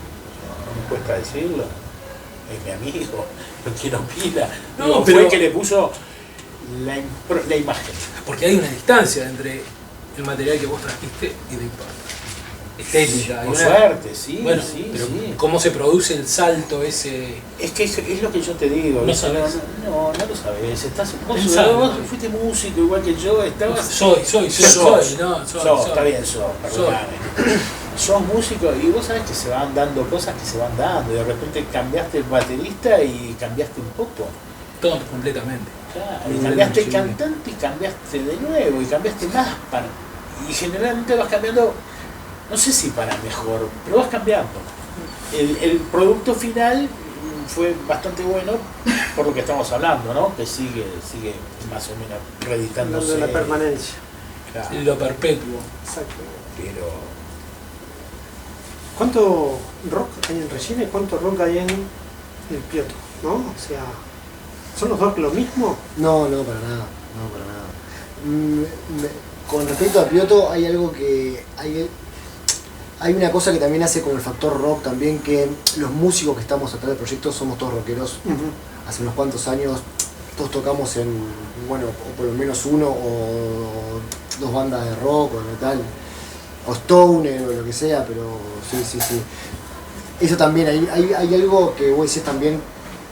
D: No me cuesta decirlo. Es mi amigo, no quiero opina.
B: No,
D: Digo,
B: pero-
D: fue el que le puso la imagen.
B: Porque hay una distancia entre el material que vos trajiste y Víctor. Estética. hay
D: Por
B: una-
D: suerte, sí,
B: Bueno,
D: sí,
B: pero
D: sí.
B: ¿cómo se produce el salto ese?
D: Es que es lo que yo te digo.
B: No
D: ¿viste?
B: sabés.
D: No lo sabés. Vos
B: Pensalo.
D: fuiste músico igual que yo, estabas.
B: Soy,
D: Sos, está bien, perdóname. Sos músico y vos sabés que se van dando cosas que se van dando. Y de repente cambiaste el baterista y cambiaste un poco.
B: Todo completamente.
D: Claro, y
C: Muy
D: cambiaste el
C: bien, sí.
D: cantante y cambiaste de nuevo y cambiaste más y generalmente vas cambiando, no sé si para mejor, pero vas cambiando. El producto final fue bastante bueno por lo que estamos hablando, ¿no? Que sigue más o menos reeditándose.
A: de la permanencia.
D: Claro,
B: Lo perpetuo.
A: Exacto.
D: pero
A: ¿Cuánto rock hay en Regina y cuánto rock hay en el Piotto? ¿No? O sea, ¿son los dos lo mismo?
C: No, para nada. No, para nada. Con respecto a Piotto, hay algo que. Hay una cosa que también hace con el factor rock también, que los músicos que estamos atrás del proyecto somos todos rockeros. Hace unos cuantos años todos tocamos en, bueno, o por lo menos uno o dos bandas de rock o de metal, o stoner o lo que sea, pero sí. Eso también, hay algo que vos decís también,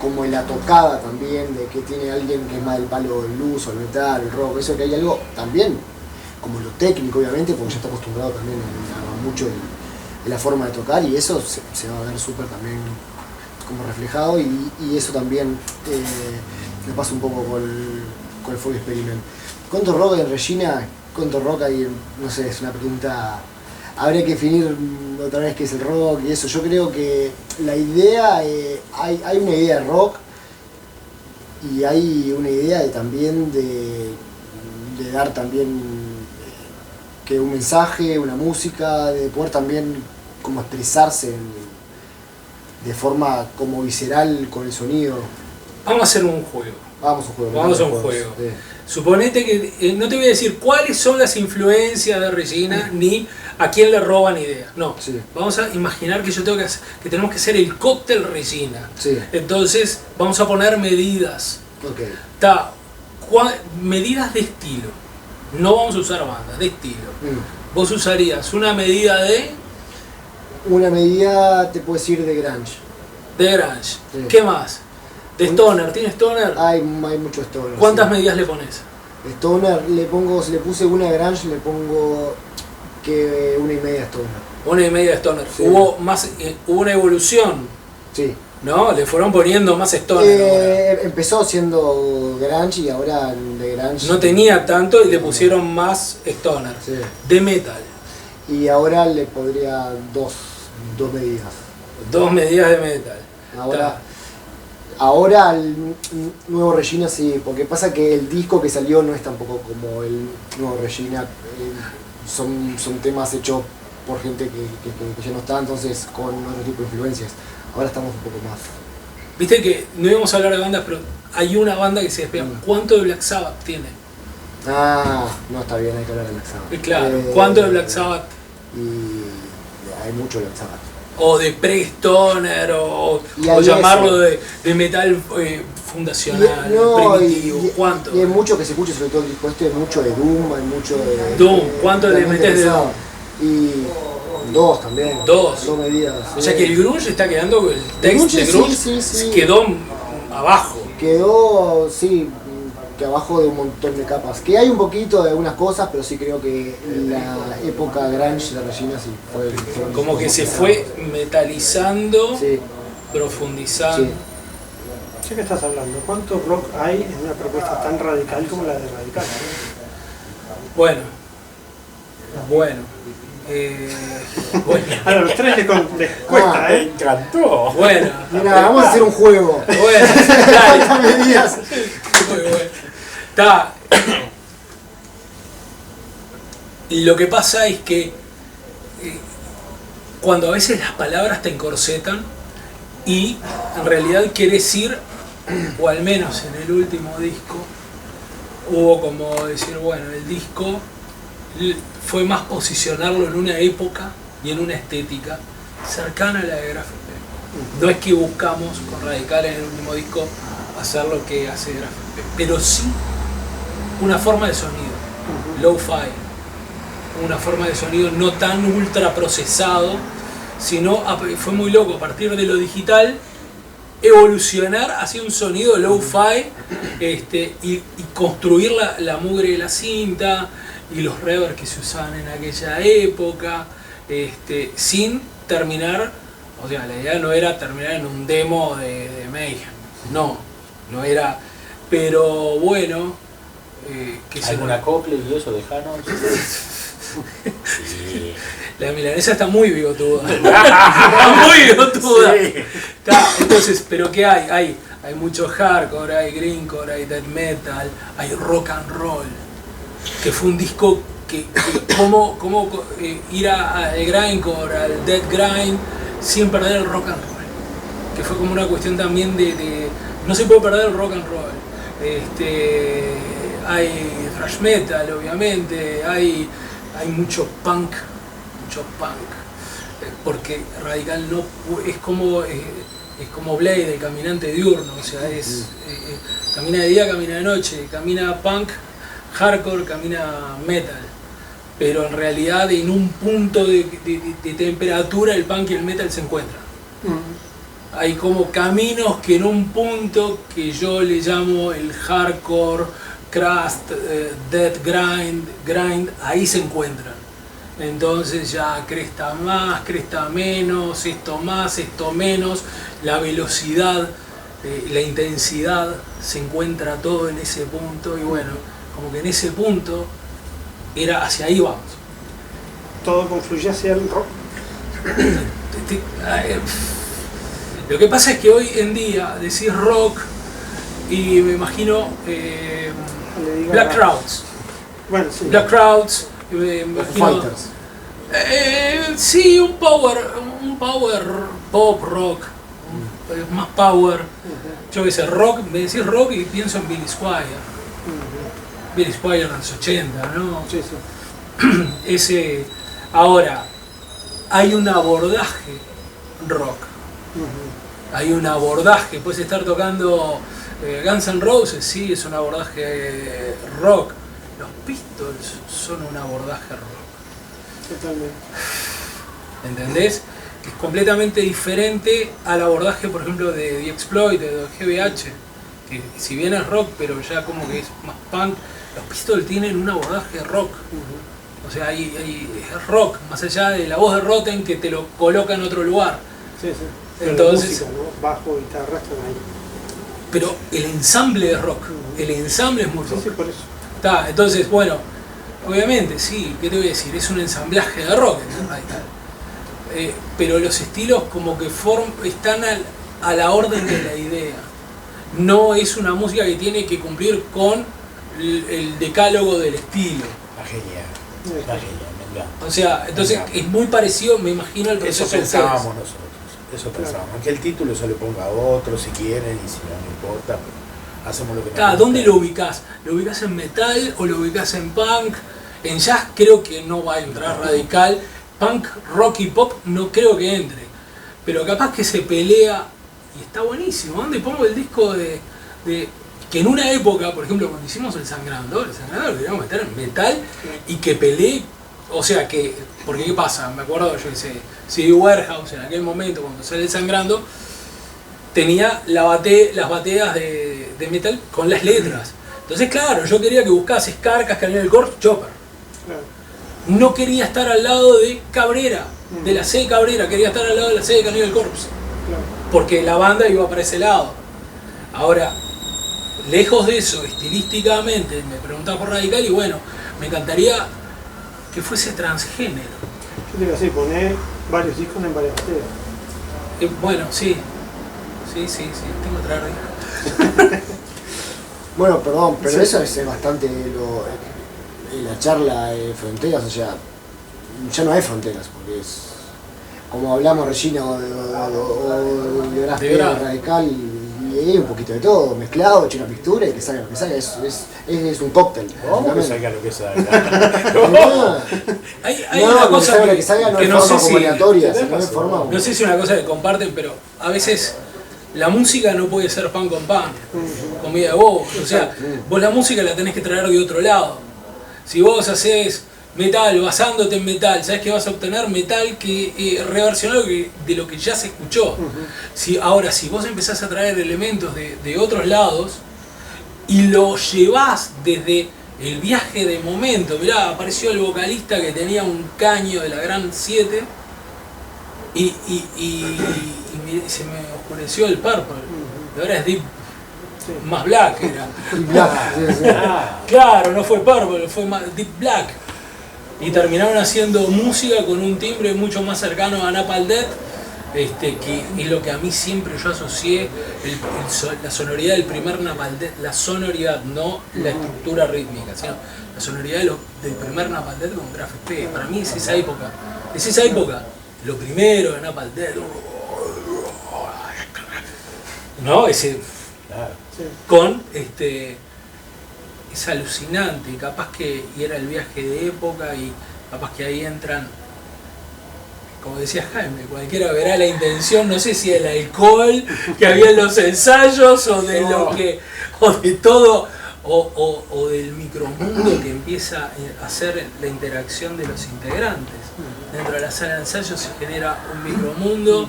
C: como en la tocada también, de que tiene alguien que es más del palo del blues o el metal, el rock, eso que hay algo también, como lo técnico obviamente, porque ya está acostumbrado también a mucho de la forma de tocar y eso se va a ver súper también como reflejado y eso también me pasa un poco con el folk experiment. ¿Cuánto rock hay en Regina? ¿Cuánto rock hay? No sé, es una pregunta. Habría que definir otra vez qué es el rock y eso. Yo creo que la idea, hay una idea de rock y hay una idea también de dar también que un mensaje, una música, de poder también como expresarse de forma como visceral con el sonido.
B: Vamos a hacer un juego.
C: Vamos a un juego.
B: Vamos a un juego.
C: Sí.
B: Suponete que no te voy a decir cuáles son las influencias de Regina ni a quién le roban ideas. No.
C: Sí.
B: Vamos a imaginar que que tenemos que hacer el cóctel Regina.
C: Sí.
B: Entonces vamos a poner medidas.
C: Ok.
B: Medidas de estilo. No vamos a usar bandas, de estilo.
C: Mm.
B: Vos usarías una medida de
C: Una medida te puedo decir de grunge.
B: grunge.
C: Sí.
B: ¿Qué más? De stoner. ¿Tienes stoner?
C: Hay mucho stoner.
B: ¿Cuántas
C: sí.
B: medidas le pones?
C: Stoner si le puse una de grunge le pongo que 1,5 stoner.
B: 1,5 de stoner.
C: Sí.
B: Hubo una evolución.
C: Sí.
B: ¿no? Le fueron poniendo más stoner.
C: Empezó siendo grunge y ahora de grunge...
B: No tenía tanto y le pusieron más stoner.
C: Sí.
B: De metal.
C: Y ahora le podría dos medidas.
B: 2 medidas de metal.
C: Ahora el nuevo Regina sí, porque pasa que el disco que salió no es tampoco como el nuevo Regina. Son temas hechos por gente que ya no está, entonces con otro tipo de influencias. Ahora estamos un poco más.
B: Viste que no íbamos a hablar de bandas, pero hay una banda que se despega. ¿Cuánto de Black Sabbath tiene?
C: No está bien, hay que hablar de Black Sabbath.
B: Claro, ¿cuánto de Black Sabbath?
C: Y hay mucho Black Sabbath.
B: O de pre-stoner, o llamarlo de metal fundacional, primitivo. ¿Cuánto?
C: Y hay mucho que se escucha, sobre todo el disco hay mucho de Doom, hay mucho de...
B: Doom, ¿cuánto le metes de Doom?
C: Y 2 también.
B: 2
C: medidas.
B: O sea que el grunge está quedando, el texto de grunge
C: sí.
B: quedó abajo.
C: Quedó, sí, que abajo de un montón de capas. Que hay un poquito de algunas cosas, pero sí creo que la época grunge de Regina sí fue...
B: Como que se fue metalizando,
C: sí,
B: profundizando.
C: Sí.
A: ¿De qué estás hablando? ¿Cuánto rock hay en una propuesta tan radical como la de Radical?
B: Bueno.
A: A los tres les cuesta,
D: Me encantó.
B: Bueno.
C: Mira, vamos a hacer un juego.
B: Bueno, dale.
C: Medidas.
B: Muy bueno. Está. Y lo que pasa es que cuando a veces las palabras te encorsetan y en realidad quieres ir, o al menos en el último disco, hubo como decir, bueno, el disco fue más posicionarlo en una época y en una estética cercana a la de Graphic P. No es que buscamos con Radical en el último disco hacer lo que hace Graphic P, pero sí una forma de sonido, lo-fi, una forma de sonido no tan ultra procesado, sino fue muy loco a partir de lo digital evolucionar hacia un sonido lo-fi y construir la mugre de la cinta y los reverbs que se usaban en aquella época, sin terminar, o sea, la idea no era terminar en un demo de Mayhem, no era, pero bueno,
D: ¿algún acople y eso de Hanon? Sí.
B: La milanesa está muy bigotuda. Está muy bigotuda.
D: Sí.
B: Entonces, ¿pero qué hay? Hay mucho hardcore, hay greencore, hay death metal, hay rock and roll. Que fue un disco que cómo ir al grindcore, al death grind, sin perder el rock and roll. Que fue como una cuestión también de no se puede perder el rock and roll. Hay thrash metal, obviamente, hay mucho punk, porque Radical no es como Blade, el caminante diurno, o sea, camina de día, camina de noche, camina punk, hardcore, camina metal, pero en realidad en un punto de temperatura el punk y el metal se encuentran. Hay como caminos que en un punto que yo le llamo el hardcore, crust, death grind, ahí se encuentran. Entonces ya cresta más, cresta menos, esto más, esto menos, la velocidad, la intensidad, se encuentra todo en ese punto y bueno, como que en ese punto era hacia ahí vamos.
A: Todo confluye hacia el rock.
B: Lo que pasa es que hoy en día decís rock y me imagino Black Crowds.
A: Bueno, sí.
B: Black Crowds, me imagino.
C: Fighters.
B: Sí, un power pop rock, más power. Yo qué sé, rock, me decís rock y pienso en Billy Squier. Billy Squier en los 80, ¿no?
A: Sí, sí.
B: Ahora, hay un abordaje rock. Hay un abordaje, puedes estar tocando Guns N' Roses, sí, es un abordaje rock. Los Pistols son un abordaje rock.
A: Totalmente.
B: ¿Entendés? Es completamente diferente al abordaje, por ejemplo, de The Exploited, de GBH, que si bien es rock, pero ya como que es más punk. Los Pistols tienen un abordaje rock. O sea, es rock, más allá de la voz de Rotten que te lo coloca en otro lugar.
A: Sí, sí. Pero
B: Entonces,
A: música, ¿no? Bajo, guitarra, están ahí.
B: pero el ensamble de rock, el ensamble es muy
A: Sí,
B: rock.
A: sí, por eso.
B: Está, entonces, bueno, obviamente, sí, ¿qué te voy a decir? Es un ensamblaje de rock, ¿no? Radical. Pero los estilos como que están a la orden de la idea. No es una música que tiene que cumplir con el decálogo del estilo.
D: Está genial, está genial, me encanta.
B: O sea, entonces es muy parecido, me imagino, al proceso
D: Eso
B: de ustedes.
D: pensábamos nosotros, eso pensábamos. Que el título se lo ponga a otro si quieren y si no importa, pero hacemos lo que nos gusta.
B: ¿Dónde lo ubicás? ¿Lo ubicás en metal o lo ubicás en punk? En jazz creo que no va a entrar radical. Punk, rock y pop no creo que entre. Pero capaz que se pelea y está buenísimo. ¿Dónde pongo el disco de que en una época, por ejemplo, cuando hicimos el Sangrando lo queríamos meter en metal y que pelee? O sea que, porque ¿qué pasa? Me acuerdo, yo hice CD Warehouse en aquel momento cuando sale el Sangrando, tenía las bateas de metal con las letras. Entonces, claro, yo quería que buscase Carcass, Cannibal Corpse, Chopper.
A: Claro.
B: No quería estar al lado de Cabrera, de la C de Cabrera, quería estar al lado de la C de Cannibal Corpse.
A: Claro.
B: Porque la banda iba para ese lado. Ahora, lejos de eso, estilísticamente, me preguntaba por radical y bueno, me encantaría que fuese transgénero.
A: Yo te iba a decir, poner varios discos en varias baterías.
B: Bueno, sí. Sí, tengo otra radical.
C: Bueno, perdón, pero
A: Sí.
C: eso es bastante la charla de fronteras, o sea, ya no hay fronteras, porque es, como hablamos Regina o de Gras
B: De Gras.
C: radical, y hay un poquito de todo, mezclado, hecho una mixtura y que salga lo que salga, es un cóctel.
D: ¿Cómo que
C: básicamente.
D: salga lo que salga?
C: No,
B: Hay
C: no,
B: una
C: que
B: cosa
C: salga lo que salga no
B: que
C: de
B: no
C: forma
B: sé
C: como
B: si...
C: aleatoria, sino de forma...
B: No sé si es una cosa que comparten, pero a veces la música no puede ser pan con pan, comida de bobos. O sea, vos la música la tenés que traer de otro lado. Si vos haces metal basándote en metal, sabés que vas a obtener metal que reversionado de lo que ya se escuchó. Ahora, si vos empezás a traer elementos de otros lados y lo llevás desde el viaje de momento, mirá, apareció el vocalista que tenía un caño de la Gran 7 y se me oscureció el Purple. Y ahora es Deep, más Black era. Claro, no fue Purple, fue más Deep Black. Y terminaron haciendo música con un timbre mucho más cercano a Napalm Death, que es lo que a mí siempre yo asocié la sonoridad del primer Napalm Death, la sonoridad, no la estructura rítmica, sino la sonoridad del primer Napalm Death con Graph P. Para mí es esa época, lo primero de Napalm Death, ¿no? Ese, con es alucinante, y capaz que y era el viaje de época y capaz que ahí entran, como decía Jaime, cualquiera verá la intención, no sé si del alcohol que había en los ensayos o de lo que, o de todo, o del micromundo que empieza a hacer la interacción de los integrantes. Dentro de la sala de ensayos se genera un micromundo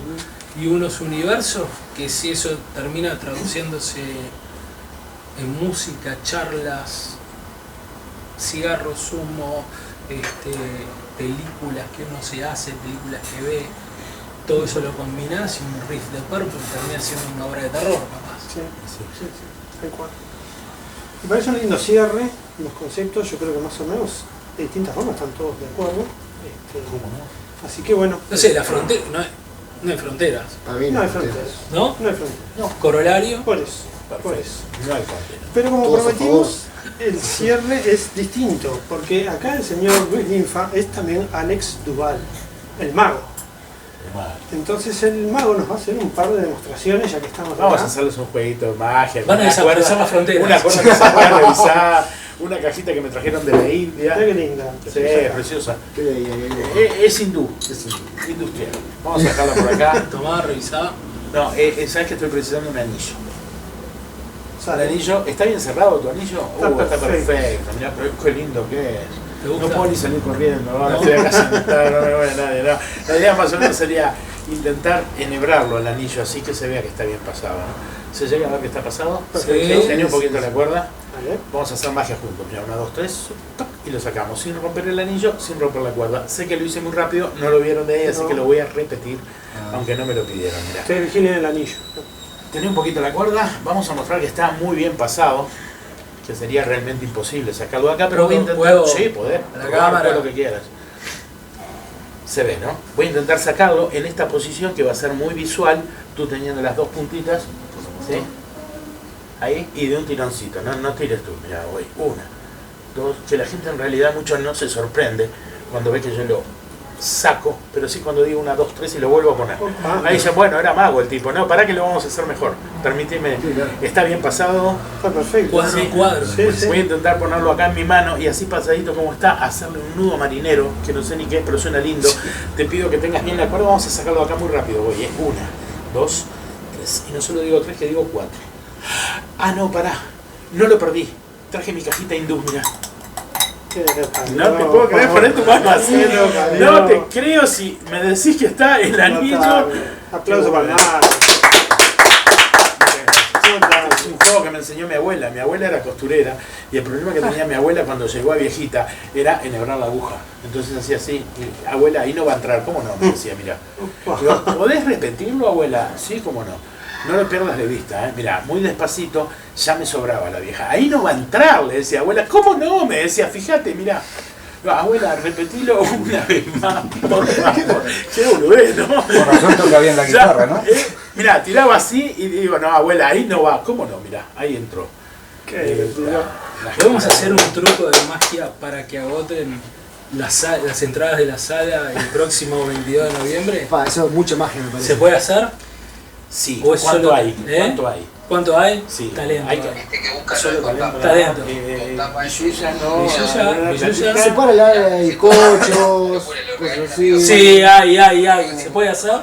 B: y unos universos que si eso termina traduciéndose en música, charlas, cigarros, humo, películas que uno se hace, películas que ve, todo eso lo combinás y un riff de Purple termina siendo una obra de terror, capaz.
A: Sí, tal cual. Me parece un lindo cierre, los conceptos, yo creo que más o menos de distintas formas están todos de acuerdo. Así que bueno.
B: No sé, la frontera, no hay fronteras,
C: Para mí
A: No hay fronteras.
B: ¿no?
A: No hay fronteras.
B: Corolario.
A: Por eso. Por eso.
D: No hay frontera.
A: Pero como
C: Todos a
A: prometimos, el cierre es distinto, porque acá el señor Luis Ninfa es también Alex Duval, el mago. Entonces el mago nos va a hacer un par de demostraciones, ya que estamos
D: Vamos
A: acá.
D: a hacerles un jueguito de magia.
B: Van a
D: una
B: desaparecer
D: cuerda-
B: las fronteras.
D: Una cosa que se puede revisar, una cajita que me trajeron de la India.
A: Mirá qué linda.
D: Sí, preciosa.
C: ¿Qué le diría?
D: Es hindú, industrial. Vamos a dejarla por acá.
B: Tomá, revisá.
D: No, sabes que estoy precisando un anillo. El
A: Sale.
D: anillo, ¿está bien cerrado tu anillo?
A: Está
D: Está perfecto. Mirá, pero qué lindo que es.
B: ¿Te
D: No
B: gusta?
D: puedo ni salir corriendo, ahora estoy acá sentado, no me voy a nadie. No. La idea más o menos sería intentar enhebrarlo al anillo así que se vea que está bien pasado, ¿no? ¿Se llega a ver que está pasado?
B: Sí.
D: Tenía un poquito la cuerda.
A: Vale.
D: Vamos a hacer magia juntos. Mira, 1, 2, 3, y lo sacamos sin romper el anillo, sin romper la cuerda. Sé que lo hice muy rápido, no lo vieron de ahí, así
A: No.
D: que lo voy a repetir, aunque no me lo pidieron. Mirá.
A: Ustedes vigilen el anillo.
D: Tenía un poquito la cuerda, vamos a mostrar que está muy bien pasado, que sería realmente imposible sacarlo de acá, pero voy a intentar...
B: ¿Puedo?
D: Sí, poder.
B: A la
D: Probar,
B: cámara.
D: todo lo que quieras. Se ve, ¿no? Voy a intentar sacarlo en esta posición que va a ser muy visual, tú teniendo las dos puntitas, ¿sí? Ahí, y de un tironcito, no tires tú, mira, voy, 1, 2, que la gente en realidad mucho no se sorprende cuando ve que yo lo saco, pero sí cuando digo 1, 2, 3 y lo vuelvo a poner. Ahí dicen, bueno, era mago el tipo, no, para que lo vamos a hacer mejor, permíteme, está bien pasado,
A: Está perfecto.
B: Cuadro a cuadro.
A: Sí, sí.
D: voy a intentar ponerlo acá en mi mano y así pasadito como está, hacerle un nudo marinero, que no sé ni qué es, pero suena lindo. Te pido que tengas bien la cuerda, vamos a sacarlo acá muy rápido, voy, 1, 2, 3, y no solo digo 3, que digo 4. Ah, no, pará, no lo perdí, traje mi cajita hindú, mirá. No te puedo creer, poner tu mano así, no te creo si me decís que está el anillo.
A: Aplauso para nada.
D: Es un juego que me enseñó mi abuela. Mi abuela era costurera y el problema que tenía mi abuela cuando llegó a viejita era enhebrar la aguja. Entonces hacía así, y, abuela, ahí no va a entrar, ¿cómo no? Me decía, mira. ¿Podés repetirlo, abuela? Sí, cómo no. No lo pierdas de vista, mirá, muy despacito, ya me sobraba la vieja. Ahí no va a entrar, le decía, abuela, ¿cómo no? Me decía, fíjate, mirá. No, abuela, repetilo una vez más, por favor. Qué boludez, ¿no?
E: Con razón toca bien la guitarra, ¿no?
D: Mirá, tiraba así y digo, no, abuela, ahí no va. ¿Cómo no? Mirá, ahí entró.
B: Vamos a hacer un truco de magia para que agoten las entradas de la sala el próximo 22 de noviembre.
C: Eso es mucha magia, me parece.
B: ¿Se puede hacer?
D: Sí,
B: ¿O es
D: ¿cuánto
B: solo-
D: hay?
B: ¿eh?
D: ¿Cuánto hay?
B: ¿Cuánto hay?
D: Sí,
B: Talento.
D: hay que- solo talento.
B: Talento.
D: Villuya no.
B: Villuya.
C: Se para el área de bizcochos, cosas así.
B: Sí, hay. ¿Se puede hacer?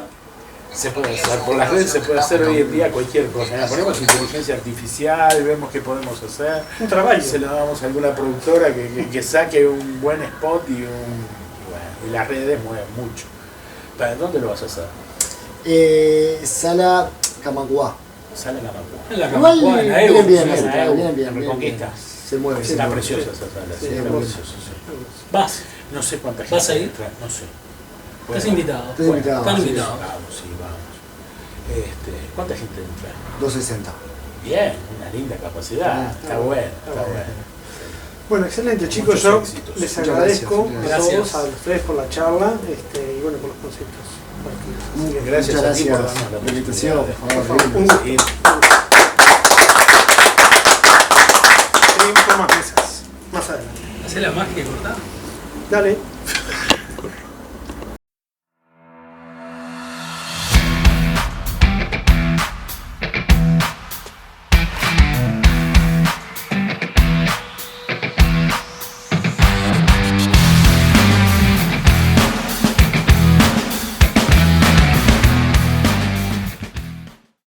D: Se puede hacer, por las redes se puede hacer hoy en día cualquier cosa. Mira, ponemos inteligencia artificial, vemos qué podemos hacer.
A: Un trabajo.
D: Se lo damos a alguna productora que saque un buen spot y bueno, y las redes mueven mucho. ¿Para dónde lo vas a hacer?
C: Sala Camacuá.
D: Sale la Macua.
B: En la
C: Igual
B: Camacuá, en la
C: vienen
B: EU.
C: bien,
B: Sí,
C: las
B: en la
C: entradas,
B: EU.
C: vienen bien.
D: Reconquista.
C: Se mueve, se
D: Está
C: mueve.
D: preciosa esa sala, sí,
C: Sí,
D: está
C: bueno.
D: precioso, sí.
B: Vas,
D: No sé cuánta gente
B: ¿Vas a ir?
D: entra, no sé.
B: estás invitado.
C: Estás invitado.
B: Están
C: sí.
B: invitados.
D: Vamos, sí, vamos. ¿Cuánta gente entra?
C: 260.
D: Bien, una linda capacidad. Está bueno, está bueno.
A: Bueno, excelente chicos,
D: Muchos
A: yo
D: éxitos.
A: les
C: Muchas
A: agradezco
C: gracias.
A: a todos,
B: Gracias.
A: a los tres por la charla y bueno, por los conceptos. Así que,
D: Gracias
C: Muchas
D: a ti por
C: gracias
D: darnos la
C: por la invitación.
D: posibilidad
C: Por favor,
A: un
C: seguimos.
A: gusto. Seguimos con más mesas, más adelante.
B: Hacé la magia y cortá.
A: Dale.